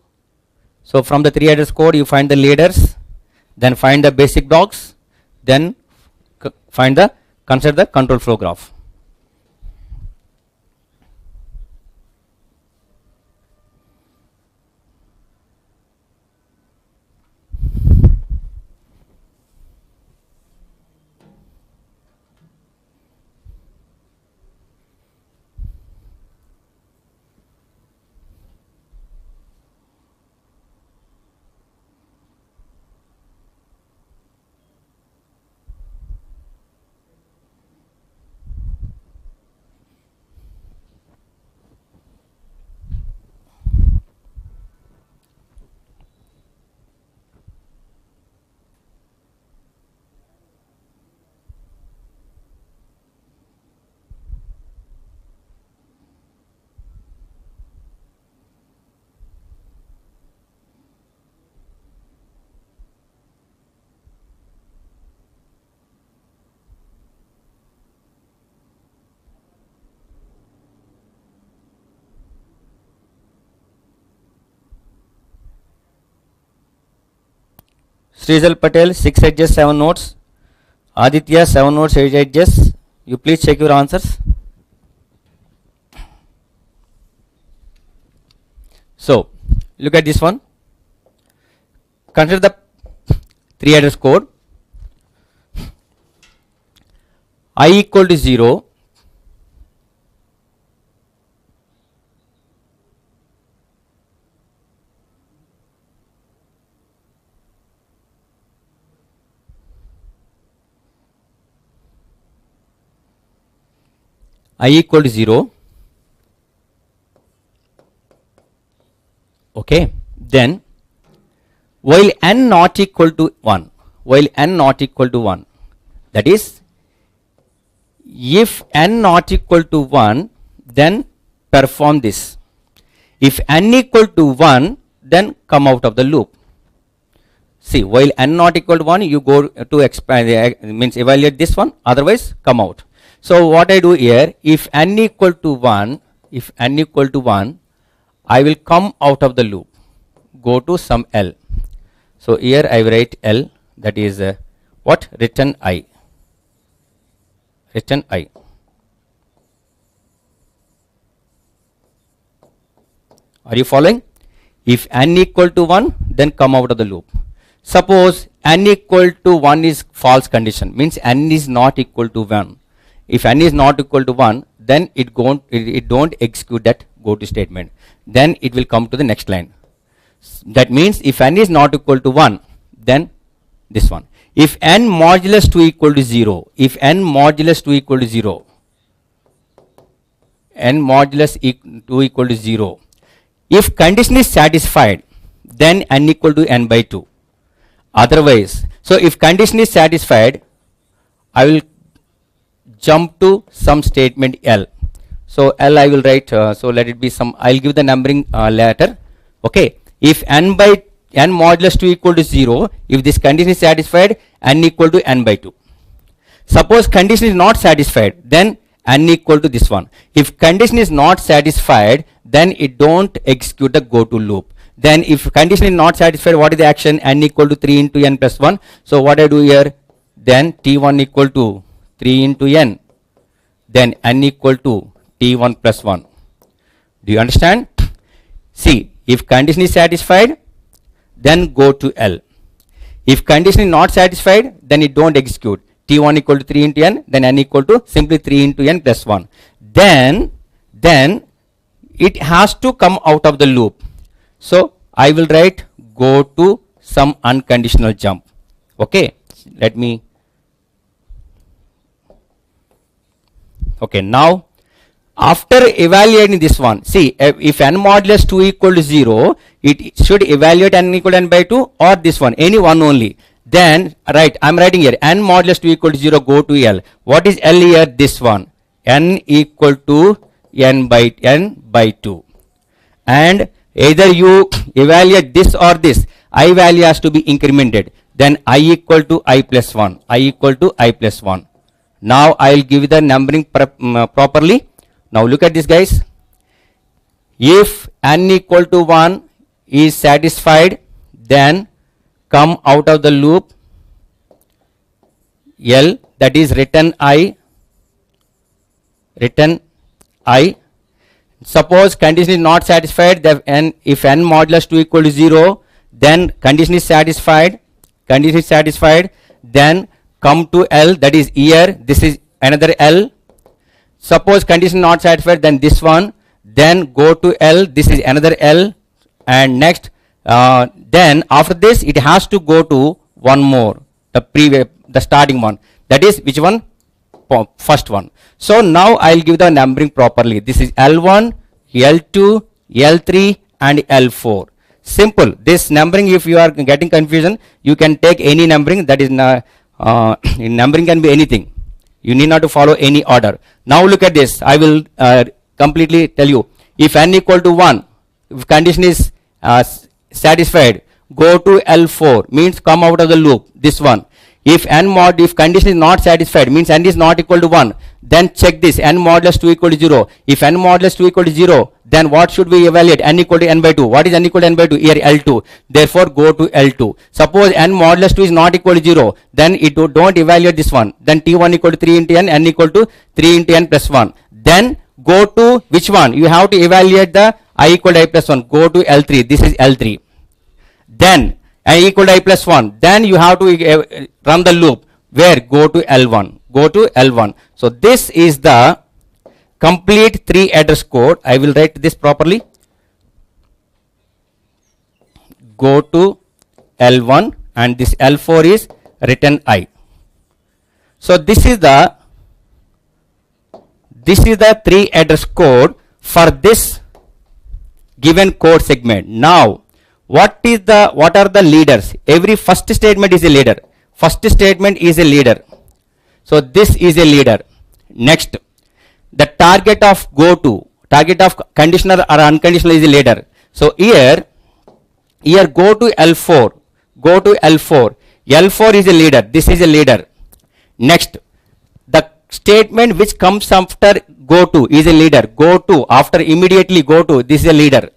So from the 3 address code you find the ladders, then find the basic blocks, then consider the control flow graph. Srijal Patel, 6 edges, 7 nodes. Aditya, 7 nodes, 8 edges. You please check your answers. So look at this one. Consider the 3 address code. I equal to 0. I equal to 0. Okay. Then while n not equal to 1, while n not equal to 1, that is, if n not equal to 1, then perform this. If n equal to 1, then come out of the loop. See, while n not equal to 1, you go to expand, means evaluate this one, otherwise come out. So what I do here, if n equal to 1, if n equal to 1, I will come out of the loop, go to some L. So here I will write L, that is what? Return I. Return I. Are you following? If n equal to 1, then come out of the loop. Suppose n equal to 1 is false condition, means n is not equal to 1. If n is not equal to 1, then it don't execute that go to statement. Then it will come to the next line. That means if n is not equal to 1, then this one. if n modulus 2 equal to 0, if n modulus 2 equal to 0, n modulus 2 equal to 0, if condition is satisfied, then n equal to n by 2. Otherwise, so if condition is satisfied, I will jump to some statement L. So L I will write, so let it be some, I will give the numbering later. Okay, if n modulus 2 equal to 0, if this condition is satisfied, n equal to n by 2. Suppose condition is not satisfied, then n equal to this one. If condition is not satisfied, then it don't execute the go to loop. Then if condition is not satisfied, what is the action? N equal to 3 into n plus 1. So what I do here? Then T1 equal to 3 into n. Then n equal to T1 plus 1. Do you understand? See, if condition is satisfied, then go to L. If condition is not satisfied, then it don't execute. T1 equal to 3 into n, then n equal to simply 3 into n plus 1. Then it has to come out of the loop. So I will write go to some unconditional jump. Okay, let me. Okay, now after evaluating this one, see if n modulus 2 equal to 0, it should evaluate n equal to n by 2 or this one, any one only. Then right, I am writing here n modulus 2 equal to 0, go to L. What is L here? This one, n equal to n by 2. And either you evaluate this or this, I value has to be incremented. Then I equal to I plus 1, I equal to I plus 1. Now I will give the numbering properly. Now look at this, guys. If n equal to 1 is satisfied, then come out of the loop L, that is return I. Suppose condition is not satisfied, then if n modulus 2 equal to 0, then condition is satisfied, then come to L, that is here, this is another L. Suppose condition not satisfied, then this one, then go to L, this is another L, and next then after this it has to go to one more, the starting one, that is which one? First one. So now I will give the numbering properly. This is L1, L2, L3 and L4. Simple. This numbering, if you are getting confusion, you can take any numbering, that is numbering can be anything. You need not to follow any order. Now look at this. I will completely tell you. If n equal to 1, if condition is satisfied, go to L4, means come out of the loop, this one. If condition is not satisfied, means n is not equal to 1, then check this, n modulus 2 equal to 0. If n modulus 2 equal to 0, then what should we evaluate? N equal to n by 2. What is n equal to n by 2? Here L2. Therefore go to L2. Suppose n modulus 2 is not equal to 0, then it don't evaluate this one. Then T1 equal to 3 into n equal to 3 into n plus 1. Then go to which one? You have to evaluate the I equal to I plus 1. Go to L3. This is L3. Then I equal to I plus 1. Then you have to run the loop. Where? Go to L1. Go to L1. So this is the complete 3 address code. I will write this properly. Go to L1 and this L4 is return I. So this is the 3 address code for this given code segment. Now what are the leaders? Every first statement is a leader. First statement is a leader. So this is a leader. Next, the target of conditional or unconditional is a leader. So here go to L4. Go to L4. L4 is a leader. This is a leader. Next, the statement which comes after go to is a leader. Go to, after immediately go to, this is a leader.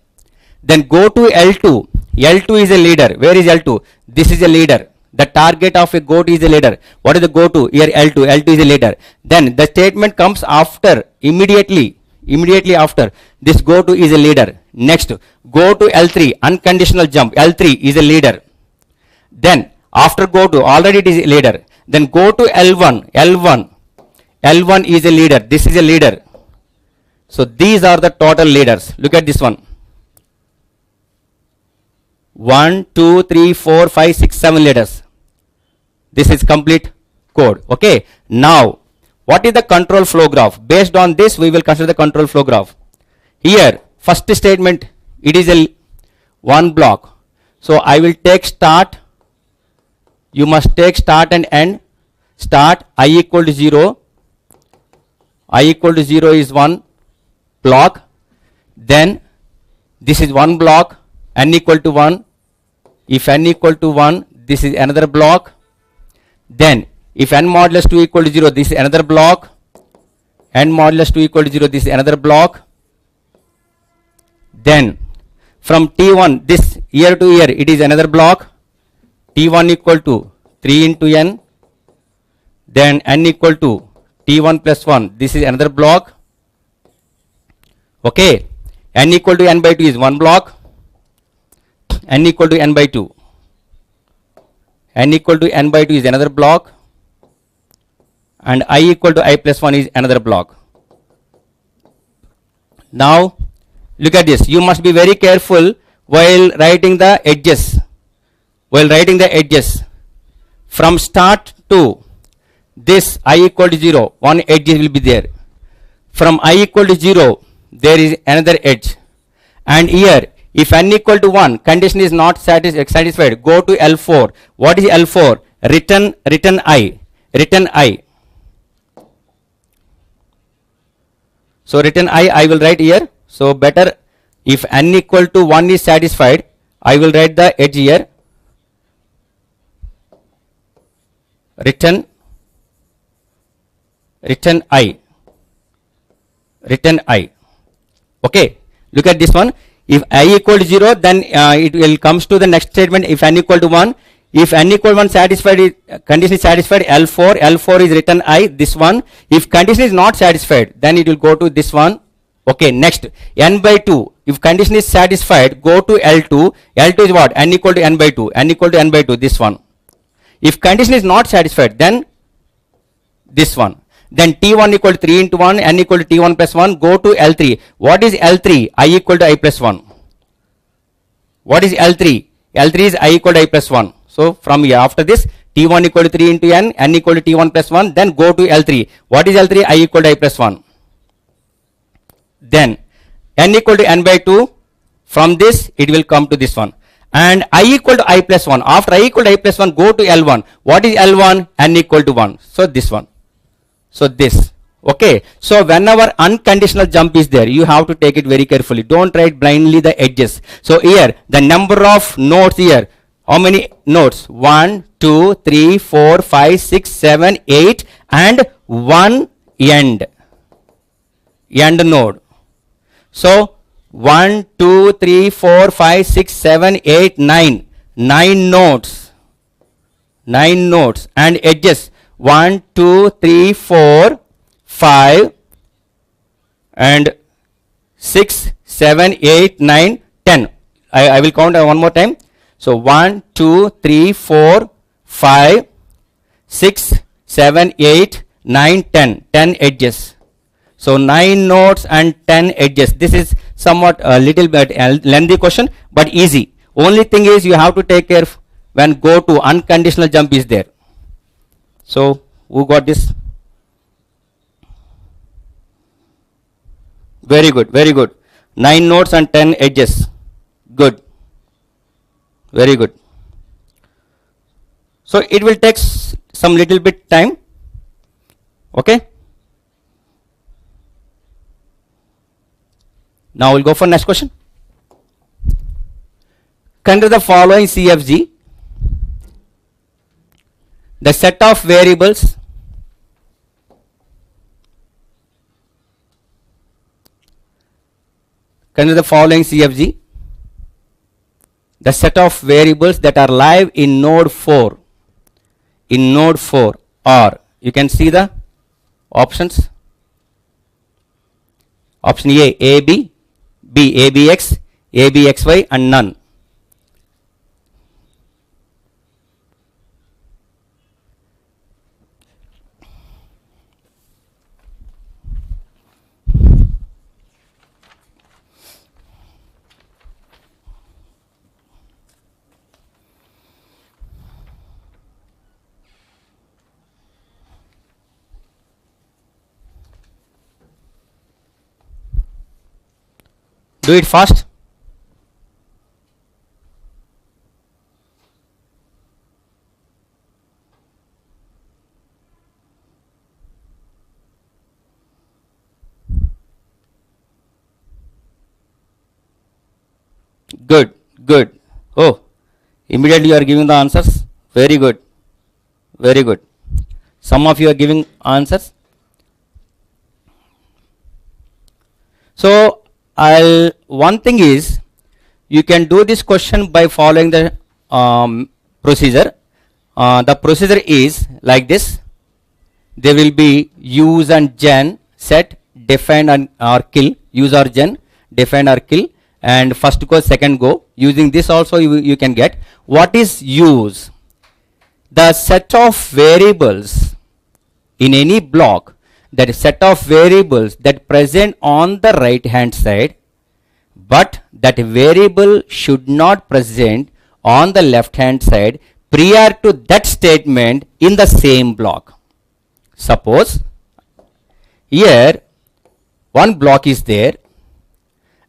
Then go to L2. L2 is a leader. Where is L2? This is a leader. The target of a go to is a leader. What is the go to? Here L2. L2 is a leader. Then the statement comes after, immediately after. This go to is a leader. Next, go to L3. Unconditional jump. L3 is a leader. Then after go to, already it is a leader. Then go to L1. L1 is a leader. This is a leader. So these are the total leaders. Look at this one. 1, 2, 3, 4, 5, 6, 7 leaders. This is complete code. Okay. Now, what is the control flow graph? Based on this, we will consider the control flow graph. Here, first statement, it is a one block. So I will take start. You must take start and end. Start I equal to 0. I equal to 0 is one block. Then this is one block. N equal to 1. If n equal to 1, this is another block. Then if n modulus 2 equal to 0, this is another block. N modulus 2 equal to 0, this is another block. Then from T1, this year to year, it is another block. T1 equal to 3 into n. Then n equal to T1 plus 1. This is another block. Okay. N equal to n by 2 is one block. N equal to n by 2. N equal to n by 2 is another block. And I equal to I plus 1 is another block. Now, look at this. You must be very careful while writing the edges. While writing the edges. From start to this I equal to 0, one edge will be there. From I equal to 0, there is another edge. And here, if n equal to 1, condition is not satisfied, go to L4. What is L4? Return I. Return I. So return I will write here. So better, if n equal to 1 is satisfied, I will write the edge here. Return I. Return I. Okay. Look at this one. If I equal to 0, then it will comes to the next statement. If n equal to 1, if n equal to 1 satisfied, condition is satisfied, L4. L4 is return I, this one. If condition is not satisfied, then it will go to this one. Okay, next, n by 2. If condition is satisfied, go to L2. L2 is what? N equal to n by 2. N equal to n by 2, this one. If condition is not satisfied, then this one. Then T1 equal to 3 into 1, n equal to T1 plus 1, go to L3. What is L3? I equal to I plus 1. What is L3? L3 is I equal to I plus 1. So from here, after this, T1 equal to 3 into n equal to T1 plus 1, then go to L3. What is L3? I equal to I plus 1. Then n equal to n by 2, from this, it will come to this one. And I equal to I plus 1. After I equal to I plus 1, go to L1. What is L1? N equal to 1. So this one. So this. Okay. So whenever unconditional jump is there, you have to take it very carefully. Don't write blindly the edges. So here, the number of nodes here. How many nodes? 1, 2, 3, 4, 5, 6, 7, 8 and 1 end. End node. So 1, 2, 3, 4, 5, 6, 7, 8, 9. 9 nodes. 9 nodes and edges. 1, 2, 3, 4, 5 and 6, 7, 8, 9, 10. I will count one more time. So 1, 2, 3, 4, 5, 6, 7, 8, 9, 10. 10 edges. So 9 nodes and 10 edges. This is somewhat a little bit lengthy question, but easy. Only thing is you have to take care when go to unconditional jump is there. So who got this? Very good, very good. 9 nodes and 10 edges. Good. Very good. So it will take some little bit time. Okay. Now we'll go for next question. Consider the following CFG. The set of variables consider the following CFG. The set of variables that are live in node 4. In node 4 are, you can see the options. Option A, AB, B, ABX, ABXY and none. Do it fast. Good, good. Oh, immediately you are giving the answers. Very good. Very good. Some of you are giving answers. So, one thing is, you can do this question by following the procedure. The procedure is like this. There will be use and gen, set, define and or kill, use or gen, define or kill, and first go, second go. Using this also you can get. What is use? The set of variables in any block, that is set of variables that present on the right hand side, but that variable should not present on the left hand side prior to that statement in the same block. Suppose here one block is there,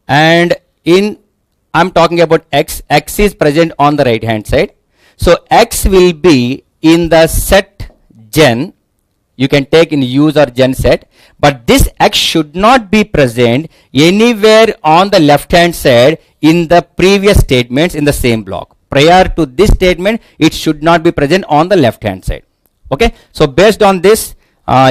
and I'm talking about x is present on the right hand side. So x will be in the set gen. You can take in use or gen set, but this x should not be present anywhere on the left hand side in the previous statements in the same block. Prior to this statement, it should not be present on the left hand side. Okay, so based on this,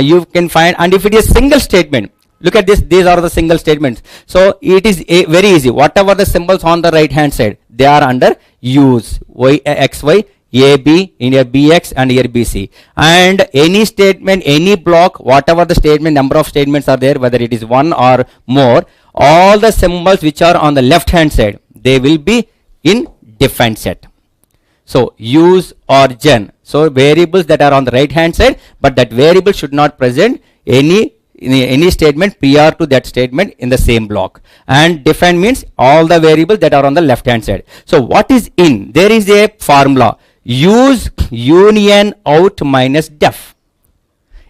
you can find, and if it is single statement, look at this, these are the single statements. So it is very easy. Whatever the symbols on the right hand side, they are under use, y, x, y, a, b, in here bx and here bc. And any statement, any block, whatever the statement, number of statements are there, whether it is one or more, all the symbols which are on the left hand side, they will be in defined set. So use or gen. So variables that are on the right hand side, but that variable should not present any statement prior to that statement in the same block. And define means all the variables that are on the left hand side. So what is in? There is a formula. Use union out minus def.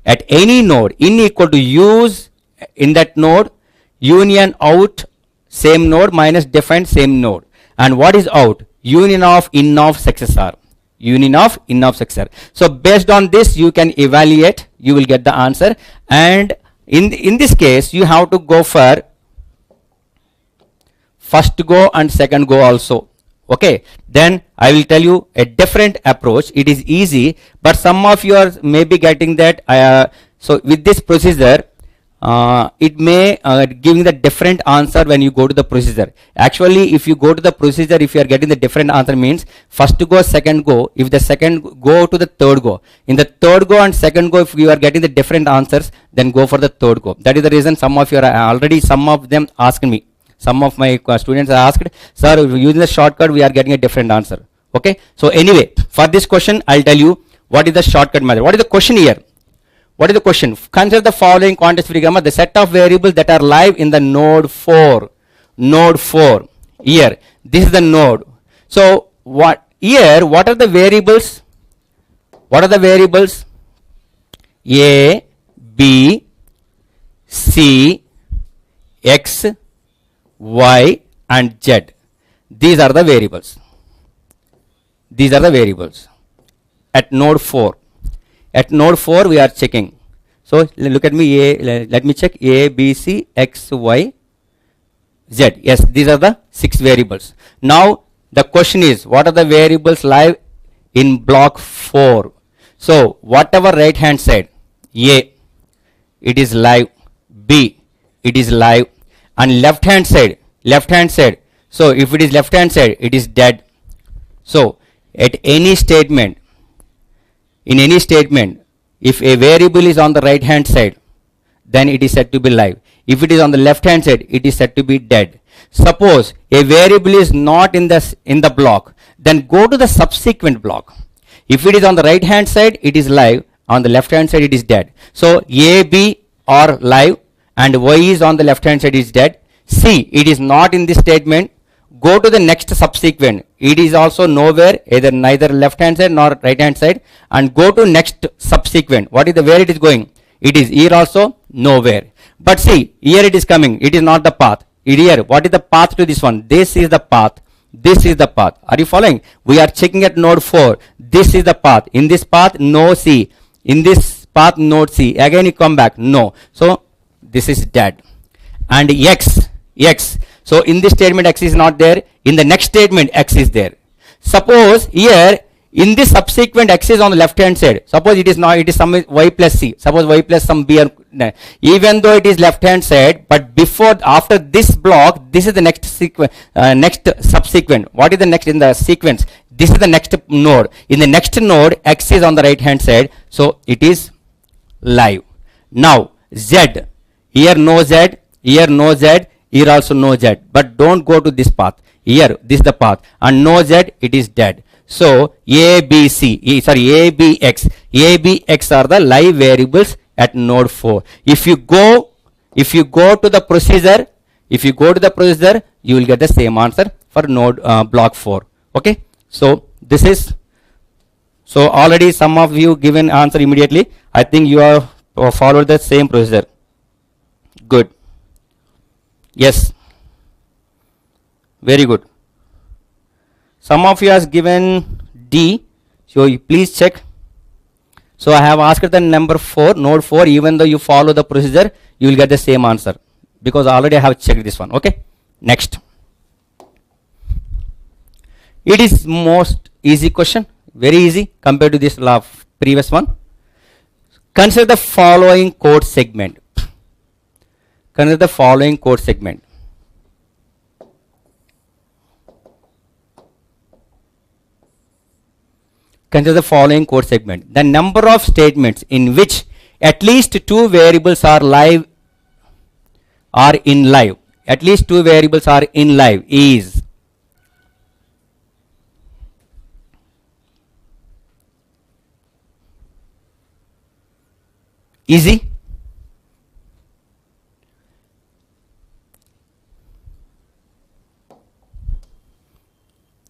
At any node, in equal to use in that node, union out same node minus define same node. And what is out? Union of in of successor. Union of in of successor. So based on this, you can evaluate, you will get the answer. And in this case, you have to go for first go and second go also. Okay, then I will tell you a different approach. It is easy, but some of you are maybe getting that. So with this procedure, it may giving the different answer when you go to the procedure. Actually, if you go to the procedure, if you are getting the different answer, means first go, second go. If the second go to the third go, in the third go and second go, if you are getting the different answers, then go for the third go. That is the reason some of you are already, some of them asked me. Some of my students asked, sir, using the shortcut, we are getting a different answer. Okay. So anyway, for this question, I'll tell you what is the shortcut method. What is the question here? What is the question? Consider the following context-free grammar. The set of variables that are live in the node 4. Node 4. Here, this is the node. So what here? What are the variables? What are the variables? A, B, C, X, Y and Z. These are the variables. These are the variables at node 4. At node 4 we are checking. So look at me. Let me check. A, B, C, X, Y, Z. Yes, these are the 6 variables. Now the question is, what are the variables live in block 4? So whatever right hand side, A, it is live. B, it is live. And left hand side, so if it is left hand side, it is dead. So at any statement, in any statement, if a variable is on the right hand side, then it is said to be live. If it is on the left hand side, it is said to be dead. Suppose a variable is not in the block, then go to the subsequent block. If it is on the right hand side, it is live. On the left hand side, it is dead. So A, B are live, and Y is on the left hand side is dead. C, it is not in this statement. Go to the next subsequent. It is also nowhere, either neither left hand side nor right hand side, and go to next subsequent. What is the where it is going? It is here also nowhere. But see, here it is coming. It is not the path. Here, what is the path to this one? This is the path. This is the path. Are you following? We are checking at node 4. This is the path. In this path, no C. In this path, node C. Again, you come back. No. So, this is dead. And X. So, in this statement, X is not there. In the next statement, X is there. Suppose here, in this subsequent, X is on the left hand side. Suppose it is not, it is some Y plus C. Suppose Y plus some B. Even though it is left hand side, but before, after this block, this is the next sequence, next subsequent. What is the next in the sequence? This is the next node. In the next node, X is on the right hand side. So, it is live. Now, Z. Here no Z. Here no Z. Here also no Z. But don't go to this path. Here, this is the path. And no Z, it is dead. So, ABX are the live variables at node 4. If you go to the procedure, you will get the same answer for node block 4. Okay. So, this is, so already some of you given answer immediately. I think you have followed the same procedure. Good. Yes. Very good. Some of you has given D, so you please check. So I have asked the number 4, node 4, even though you follow the procedure, you will get the same answer, because already I have checked this one. Okay. Next. It is most easy question, very easy compared to this previous one. Consider the following code segment. Consider the following code segment. Consider the following code segment. The number of statements in which at least two variables are live are in live. At least two variables are in live is easy.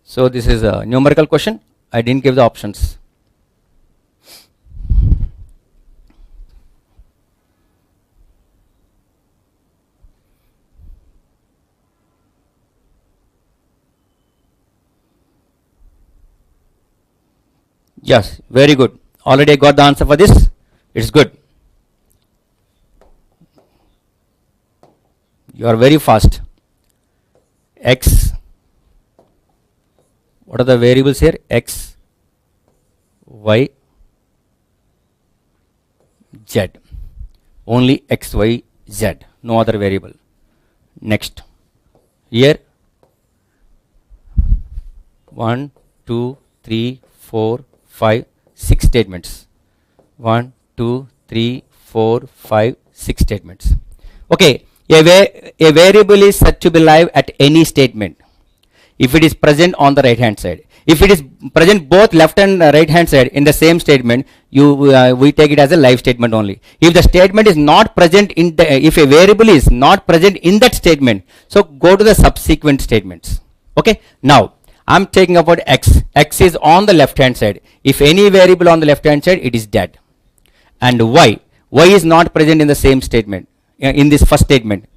So this is a numerical question. I didn't give the options. Yes, very good. Already I got the answer for this. It's good. You are very fast. X. What are the variables here? X, Y, Z. Only X, Y, Z. No other variable. Next. Here 1, 2, 3, 4, 5, 6 statements. 1, 2, 3, 4, 5, 6 statements. Okay. A variable is said to be live at any statement if it is present on the right hand side. If it is present both left and right hand side in the same statement, we take it as a live statement only. If the statement is not present in the, if a variable is not present in that statement, so go to the subsequent statements. Okay. Now I'm taking about X. X is on the left hand side. If any variable on the left hand side, it is dead. And Y. Y is not present in the same statement, in this first statement.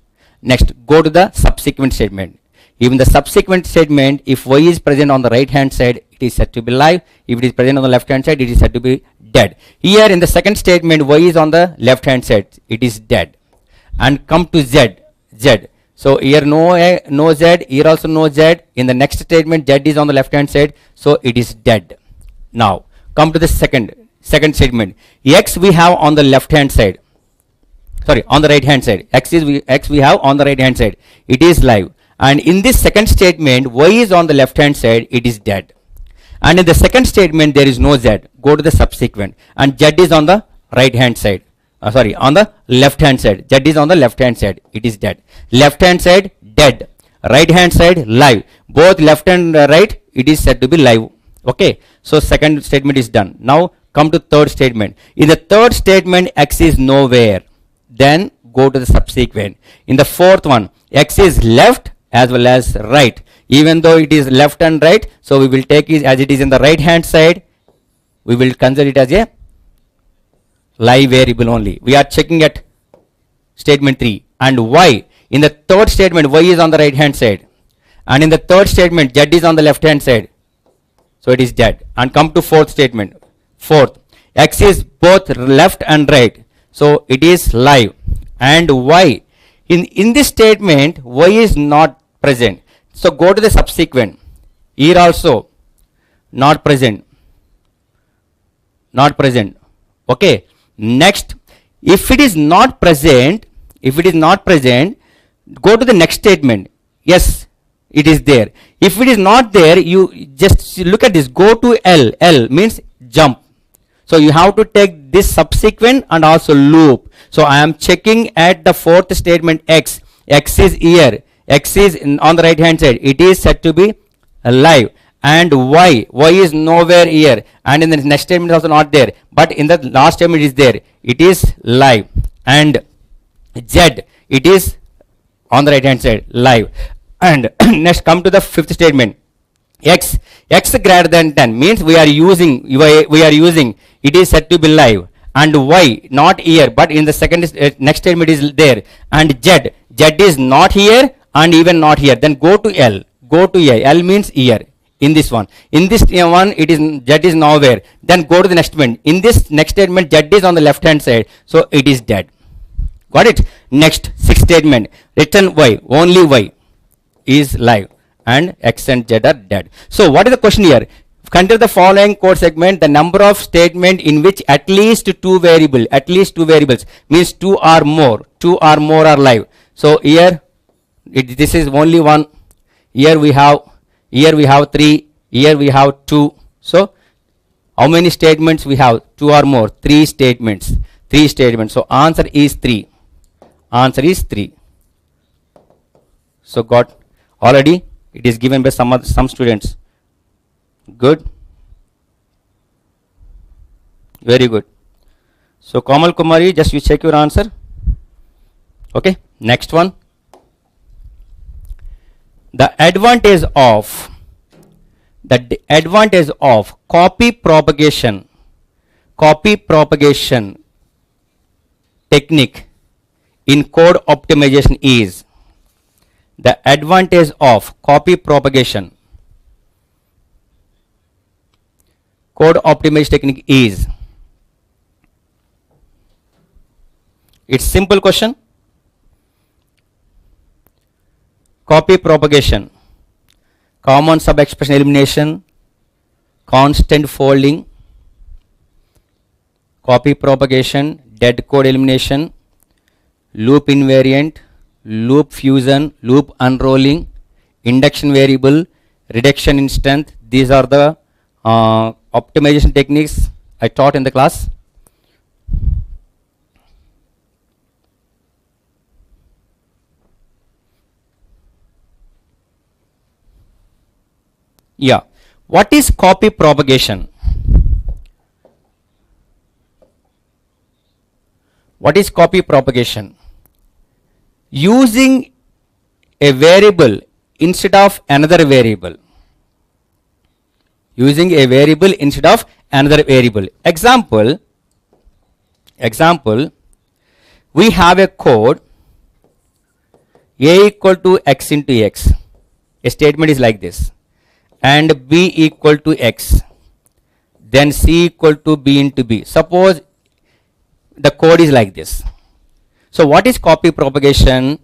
Next, go to the subsequent statement. Even the subsequent statement, if Y is present on the right hand side, it is said to be live. If it is present on the left hand side, it is said to be dead. Here in the second statement, Y is on the left hand side, it is dead. And come to Z. So here no Z, here also no Z. In the next statement, Z is on the left hand side, so it is dead. Now come to the second statement. X we have on the left hand side. Sorry, on the right hand side. X we have on the right hand side. It is live. And in this second statement, Y is on the left hand side, it is dead. And in the second statement, there is no Z. Go to the subsequent. And Z is on the right hand side. On the left hand side. Z is on the left hand side, it is dead. Left hand side, dead. Right hand side, live. Both left and right, it is said to be live. Okay. So second statement is done. Now come to third statement. In the third statement, X is nowhere. Then go to the subsequent. In the fourth one, X is left as well as right. Even though it is left and right, so we will take it as it is in the right hand side. We will consider it as a live variable only. We are checking at statement 3. And Y, In the third statement, y is on the right hand side. And in the third statement, z is on the left hand side. So it is z. And come to fourth statement. Fourth, x is both left and right. So it is live. And y. In this statement, y is not present. So go to the subsequent. Here also, not present. Not present. Okay. Next, if it is not present, go to the next statement. Yes, it is there. If it is not there, you just look at this. Go to L. L means jump. So you have to take this subsequent and also loop. So I am checking at the fourth statement x. X is here. X is on the right hand side. It is said to be live. And y is nowhere here. And in the next statement is also not there. But in the last statement it is there. It is live. And z, it is on the right hand side, live. And next come to the fifth statement. X greater than 10 means we are using, it is said to be live. And y not here, but in the second next statement is there. And z is not here and even not here. Then go to L. L means here. In this one, it is z is nowhere. Then go to the next statement. In this next statement, z is on the left hand side, so it is dead. Got it? Next, sixth statement, return y, only y is live and x and z are dead. So what is the question here? Consider the following code segment, the number of statement in which at least two variables means two or more are live. So here this is only one. Here we have 3, here we have 2. So how many statements we have? 2 or more? 3 statements. So answer is 3. So got already it is given by some students. Good. Very good. So Kamal Kumari, just you check your answer. Okay. Next one. The advantage of copy propagation technique in code optimization is, the advantage of copy propagation code optimization technique is, it's simple question. Copy propagation, common sub-expression elimination, constant folding, copy propagation, dead code elimination, loop invariant, loop fusion, loop unrolling, induction variable, reduction instant. These are the optimization techniques I taught in the class. Yeah. What is copy propagation? What is copy propagation? Using a variable instead of another variable. Using a variable instead of another variable. Example, we have a code a equal to x into x. A statement is like this. And b equal to x, then c equal to b into b. Suppose the code is like this. So what is copy propagation?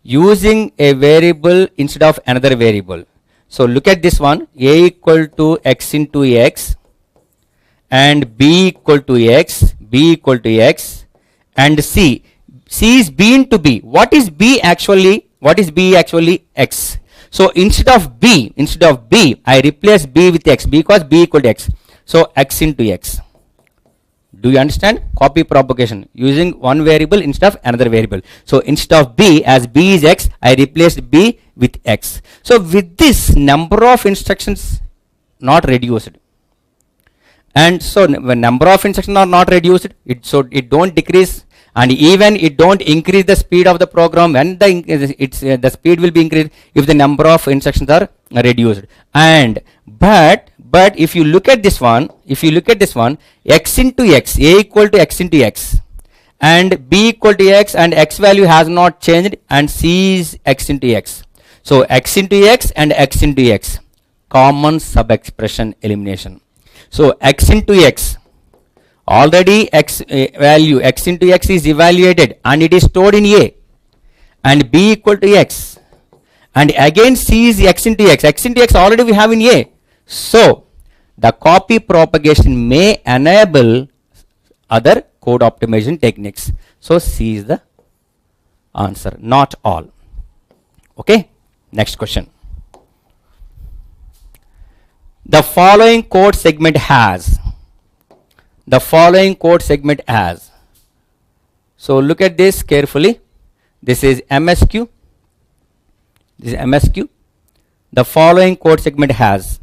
Using a variable instead of another variable. So look at this one, a equal to x into x and b equal to x, and c is b into b. What is b actually? X. So instead of b, I replace b with x because b equal to x. So x into x. Do you understand? Copy propagation using one variable instead of another variable. So instead of b, as b is x, I replaced b with x. So with this, number of instructions not reduced. And so when number of instructions are not reduced, it don't decrease, and even it don't increase the speed of the program, and the speed will be increased if the number of instructions are reduced. And but if you look at this one, x into x, a equal to x into x, and b equal to x and x value has not changed and c is x into x. So x into x and x into x, common sub expression elimination. So x into x, already x value x into x is evaluated and it is stored in A, and b equal to x, and again c is x into x already we have in A. So the copy propagation may enable other code optimization techniques. So C is the answer, not all. Okay, next question. The following code segment has. So look at this carefully. This is MSQ. The following code segment has.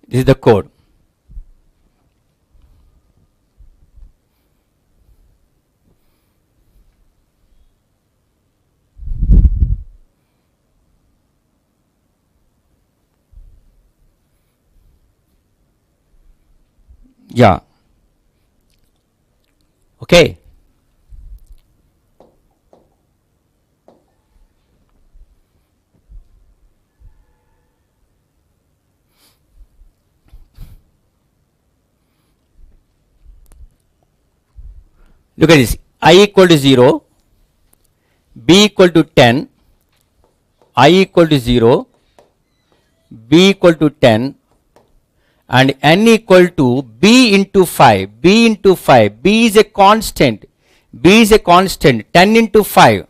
This is the code. Yeah. Okay. Look at this. I equal to 0, b equal to 10, I equal to 0, b equal to 10, and n equal to b into 5. B is a constant. 10 into 5.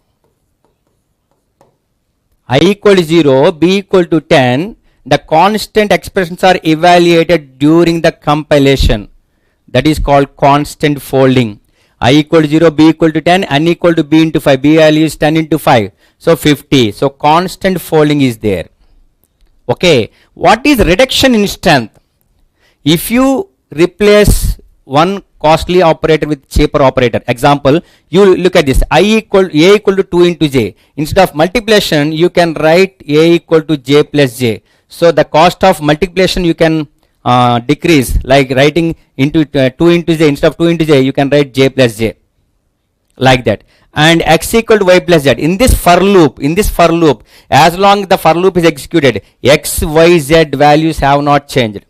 I equal to 0, b equal to 10. The constant expressions are evaluated during the compilation. That is called constant folding. I equal to 0, b equal to 10, n equal to b into 5. B value is 10 into 5. So 50. So constant folding is there. Okay. What is reduction in strength? If you replace one costly operator with cheaper operator, example, you look at this, a equal to 2 into j. Instead of multiplication, you can write a equal to j plus j. So the cost of multiplication you can decrease, like writing into 2 into j. Instead of 2 into j, you can write j plus j, like that. And x equal to y plus z. In this for loop, as long as the for loop is executed, x, y, z values have not changed.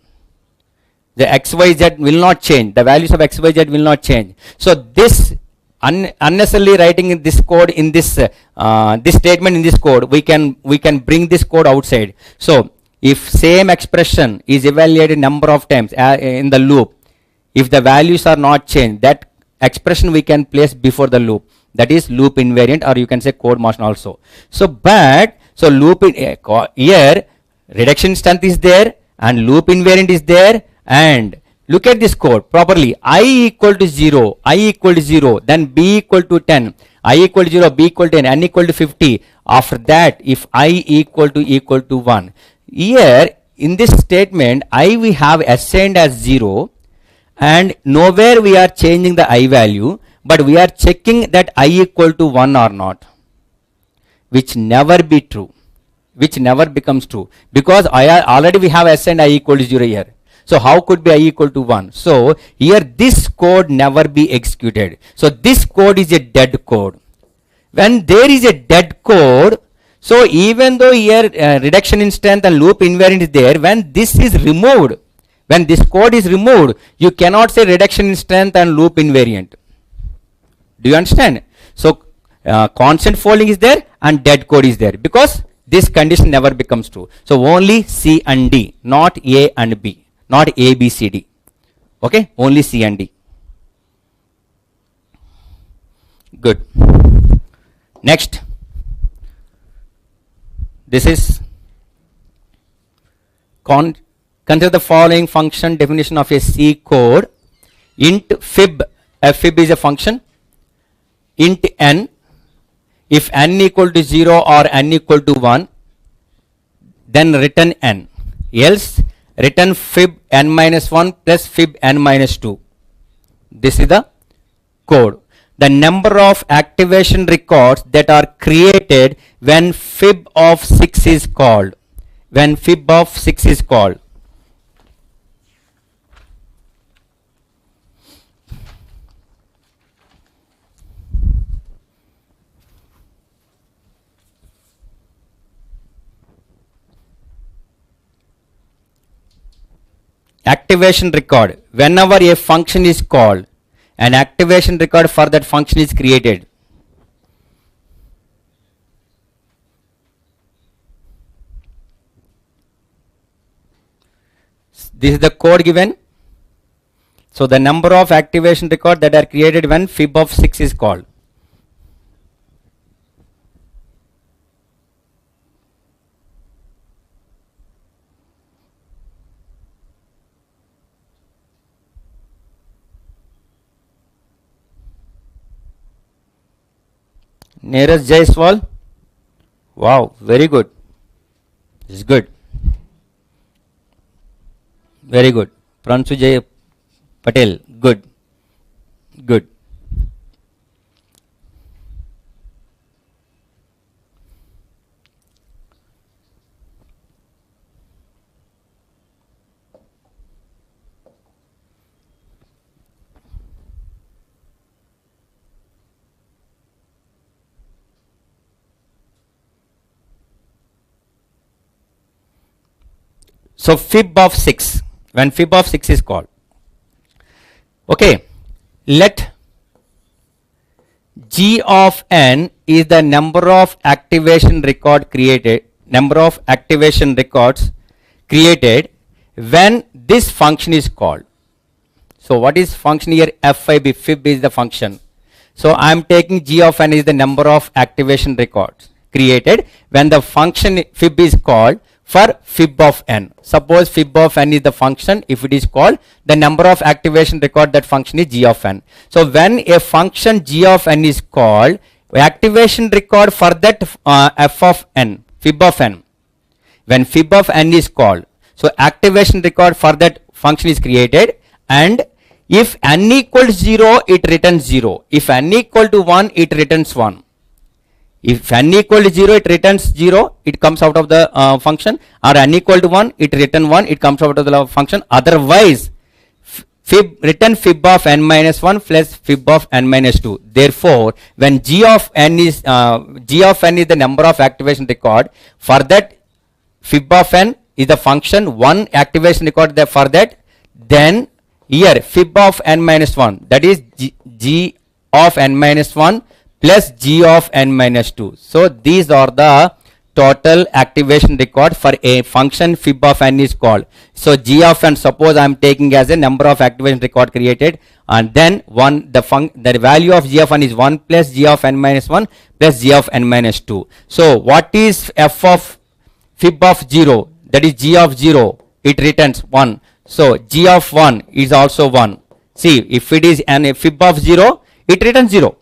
The x, y, z will not change. The values of x, y, z will not change. So this unnecessarily writing in this code, in this this statement in this code, we can bring this code outside. So if same expression is evaluated number of times in the loop, if the values are not changed, that expression we can place before the loop. That is loop invariant, or you can say code motion also. So loop in, here reduction strength is there and loop invariant is there. And look at this code properly. I equal to 0, then b equal to 10, I equal to 0, b equal to 10, n equal to 50. After that, if I equal to 1, here in this statement I we have assigned as 0, and nowhere we are changing the I value, but we are checking that I equal to 1 or not, which never be true, which never becomes true, because already we have assigned I equal to 0 here. So how could be I equal to 1? So here this code never be executed. So this code is a dead code. When there is a dead code, so even though here reduction in strength and loop invariant is there, when this is removed, when this code is removed, you cannot say reduction in strength and loop invariant. Do you understand? So constant folding is there and dead code is there, because this condition never becomes true. So only C and D, not A and B. Not A, B, C, D. Okay, only C and D. Good. Next, this is consider the following function definition of a C code. Int fib, fib is a function. Int n, if n equal to 0 or n equal to 1, then return n, else return fib n minus 1 plus fib n minus 2. This is the code. The number of activation records that are created when fib of 6 is called. When fib of 6 is called. Activation record. Whenever a function is called, an activation record for that function is created. This is the code given. So the number of activation record that are created when fib of 6 is called. Neeraj Jaiswal. Wow, very good. This is good. Very good. Pransu Jay Patel. Good. Good. So fib of 6, when fib of 6 is called. Okay, let G of n is the number of activation record created, number of activation records created when this function is called. So what is function here? FIB, fib is the function. So I am taking G of n is the number of activation records created when the function fib is called for fib of n. Suppose fib of n is the function, if it is called, the number of activation record that function is G of n. So when a function G of n is called, activation record for that f of n, fib of n, when fib of n is called, so activation record for that function is created, and if n equal to 0, it returns 0. If n equal to 1, it returns 1. If n equal to 0, it returns 0, it comes out of the function, or n equal to 1, it return 1, it comes out of the function. Otherwise, return fib of n minus 1 plus fib of n minus 2. Therefore, when G of n is the number of activation record, for that fib of n is the function, one activation record for that, then here fib of n minus 1, that is G of n minus 1 plus G of n minus 2. So these are the total activation record for a function fib of n is called. So G of n, suppose I am taking as a number of activation record created, and then the value of G of n is 1 plus G of n minus 1 plus G of n minus 2. So what is f of fib of 0? That is G of 0, it returns 1. So G of 1 is also 1. See, if it is a fib of 0, it returns 0.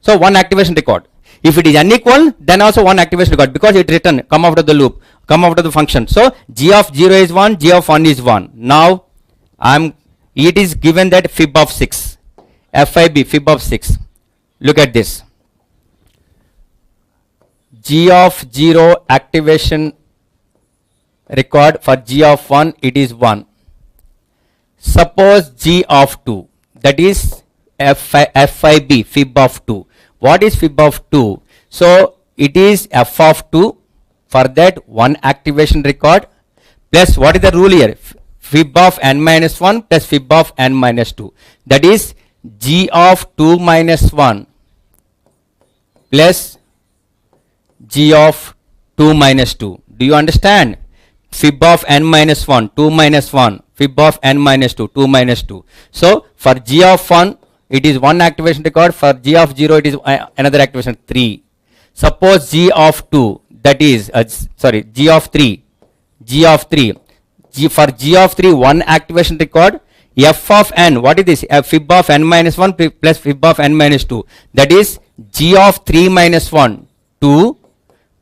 So one activation record. If it is unequal, then also one activation record, because it return, come out of the loop, come out of the function. So G of 0 is 1, G of 1 is 1. Now it is given that fib of 6, FIB, fib of 6. Look at this. G of 0 activation record for G of 1, it is 1. Suppose G of 2, that is FIB, fib of 2. What is fib of 2? So it is f of 2, for that one activation record, plus what is the rule here? Fib of n minus 1 plus fib of n minus 2. That is G of 2 minus 1 plus G of 2 minus 2. Do you understand? Fib of n minus 1, 2 minus 1, fib of n minus 2, 2 minus 2. So for G of 1, it is one activation record. For G of 0, it is another activation, 3. Suppose G of 2, that is G of 3, for G of 3, one activation record. F of n, what is this? Fib of n minus 1 plus fib of n minus 2. That is G of 3 minus 1, 2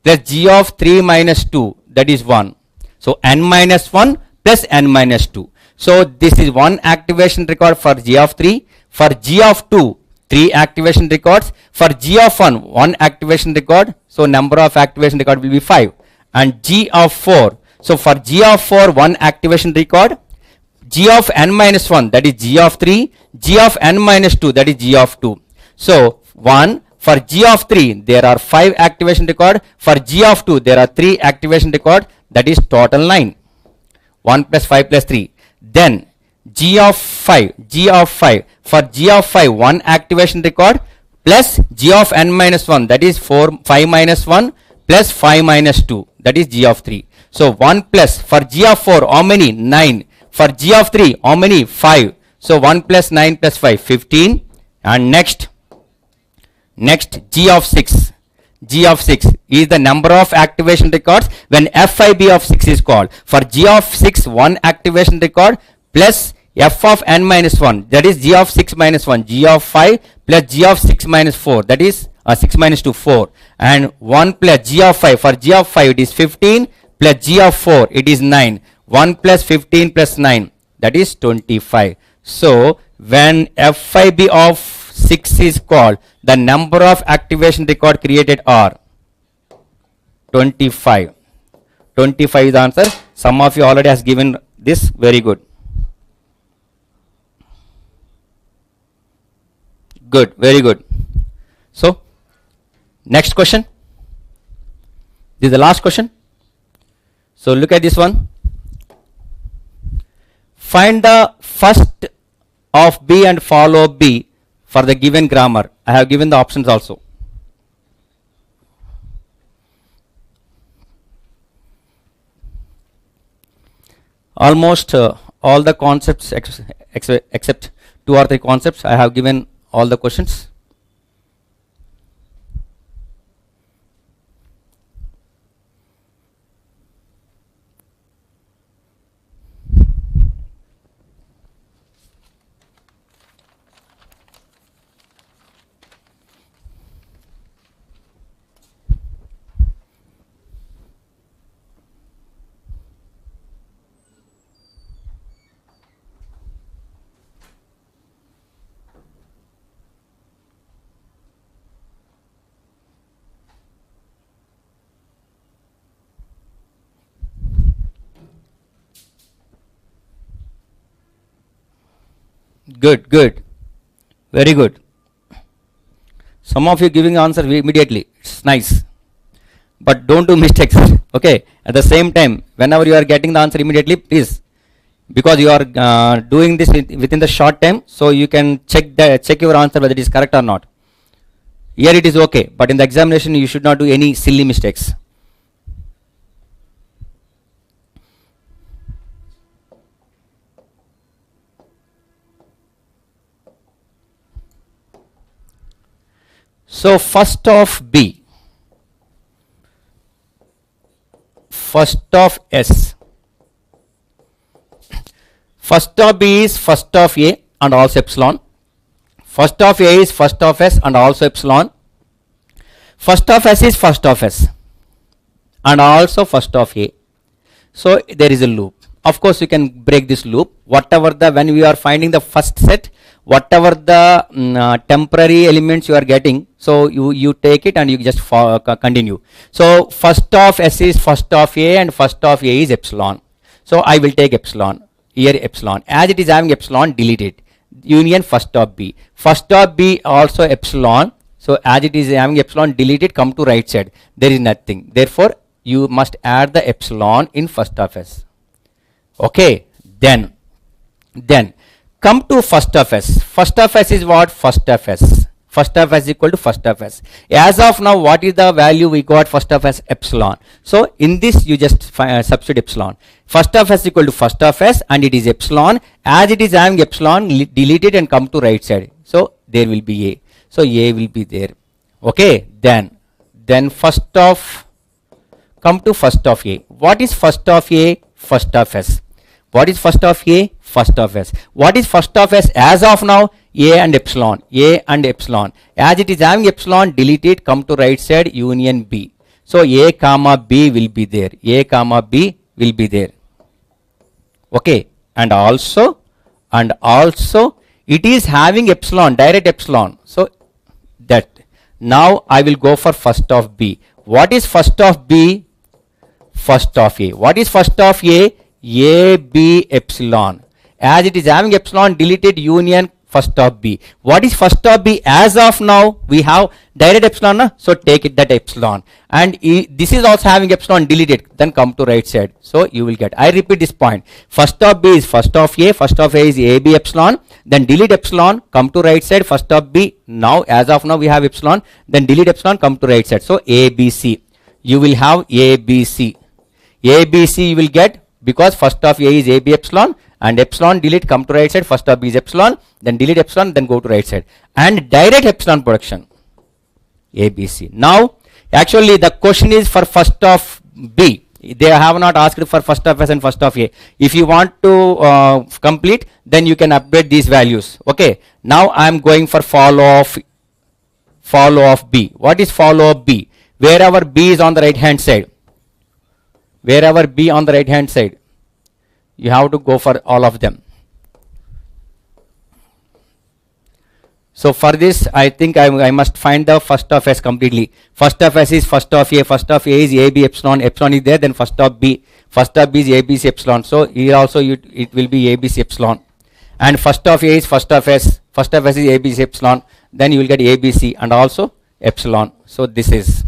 plus G of 3 minus 2. that is 1. So n minus 1 plus n minus 2. So this is one activation record for G of 3. For G of 2, 3 activation records. For G of 1, 1 activation record. So number of activation record will be 5. And G of 4. So for G of 4, 1 activation record. G of n minus 1, that is G of 3. G of n minus 2, that is G of 2. So 1. For G of 3, there are 5 activation record. For G of 2, there are 3 activation record. That is total 9. 1 plus 5 plus 3. Then G of 5. For G of 5, 1 activation record plus G of n minus 1. That is 5 minus 1 plus 5 minus 2. That is G of 3. So 1 plus, for G of 4, how many? 9. For G of 3, how many? 5. So 1 plus 9 plus 5, 15. And next G of 6. G of 6 is the number of activation records when FIB of 6 is called. For G of 6, 1 activation record plus F of n minus 1, that is G of 6 minus 1. G of 5 plus G of 6 minus 4, that is 6 minus 2, 4. And 1 plus G of 5. For G of 5, it is 15 plus G of 4, it is 9. 1 plus 15 plus 9, that is 25. So when FIB of 6 is called, the number of activation record created are 25. 25 is the answer. Some of you already has given this. Very good. Good. Very good. So next question. This is the last question. So look at this one. Find the first of B and follow B for the given grammar. I have given the options also. Almost all the concepts except 2 or 3 concepts, I have given all the questions. Good, good, very good. Some of you giving answer immediately. It's nice, but don't do mistakes. Okay. At the same time, whenever you are getting the answer immediately, please, because you are doing this within the short time, so you can check your answer whether it is correct or not. Here it is okay, but in the examination you should not do any silly mistakes. So first of B, first of S, first of B is first of A and also epsilon. First of A is first of S and also epsilon. First of S is first of S and also first of A. So there is a loop. Of course, you can break this loop. Whatever the, when we are finding the first set, whatever the temporary elements you are getting, so you take it and you just continue. So first of S is first of A and first of A is epsilon. So I will take epsilon, here epsilon. As it is having epsilon, delete it. Union first of B. First of B also epsilon. So as it is having epsilon, delete it, come to right side. There is nothing. Therefore, you must add the epsilon in first of S. Okay, then come to first of S. First of S is what? First of S. First of S is equal to first of S. As of now, what is the value we got? First of S, epsilon. So in this, you just substitute epsilon. First of S is equal to first of S and it is epsilon. As it is having epsilon, delete it and come to right side. So there will be A. So A will be there. Okay, then first of, come to first of A. What is first of A? First of S. What is first of A? First of S. What is first of S as of now? A and epsilon. A and epsilon. As it is having epsilon, delete it, come to right side, union B. So A comma B will be there. A comma B will be there. Okay, and also it is having epsilon, direct epsilon. So that now I will go for first of B. What is first of B? First of A. What is first of A? A B epsilon. As it is having epsilon, deleted union first of B. What is first of B? As of now, we have direct epsilon, so take it that epsilon. And this is also having epsilon, delete it, then come to right side. So you will get, I repeat this point. First of B is first of A, first of A is AB epsilon, then delete epsilon, come to right side, first of B. Now, as of now, we have epsilon, then delete epsilon, come to right side. So ABC. You will have ABC. ABC you will get because first of A is AB epsilon, and epsilon delete, come to right side, first of B is epsilon, then delete epsilon, then go to right side, and direct epsilon production ABC. Now actually the question is for first of B. They have not asked for first of S and first of A. If you want to complete, then you can update these values. Okay, now I am going for follow of B. What is follow of B? Wherever B is on the right hand side, wherever B on the right hand side, you have to go for all of them. So for this, I think I must find the first of S completely. First of S is first of A. First of A is AB epsilon. Epsilon is there. Then first of B. First of B is ABC epsilon. So here also it will be ABC epsilon. And first of A is first of S. First of S is ABC epsilon. Then you will get ABC and also epsilon. So this is.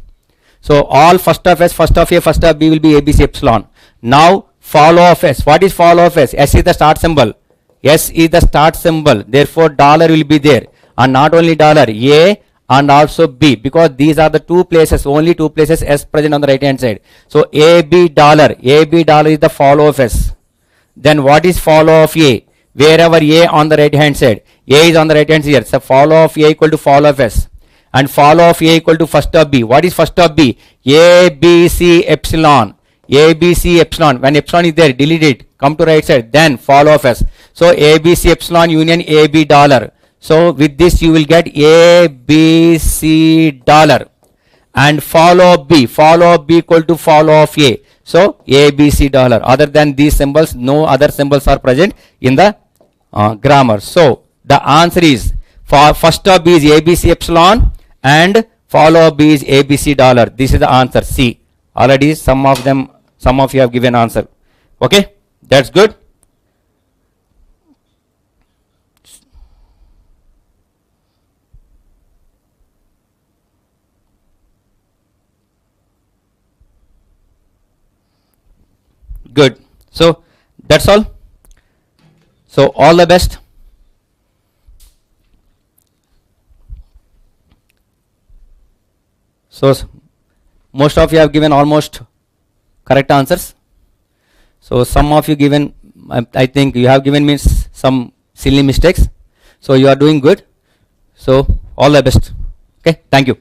So all first of S, first of A, first of B will be ABC epsilon. Now follow of S. What is follow of S? S is the start symbol. S is the start symbol. Therefore dollar will be there. And not only dollar, A and also B, because these are the two places, only two places S present on the right hand side. So AB dollar is the follow of S. Then what is follow of A? Wherever A on the right hand side, A is on the right hand side, so follow of A equal to follow of S, and follow of A equal to first of B. What is first of B? ABC epsilon. ABC epsilon. When epsilon is there, delete it, come to right side, then follow of S. So ABC epsilon union AB dollar. So with this you will get ABC dollar, and follow B equal to follow of A. So ABC dollar. Other than these symbols, no other symbols are present in the grammar. So the answer is for first of B is ABC epsilon and follow of B is ABC dollar. This is the answer C. Already some of you have given answer. Okay, that's good. Good. So that's all. So all the best. So most of you have given almost correct answers. So some of you given, I think you have given me some silly mistakes. So you are doing good. So all the best. Okay, thank you.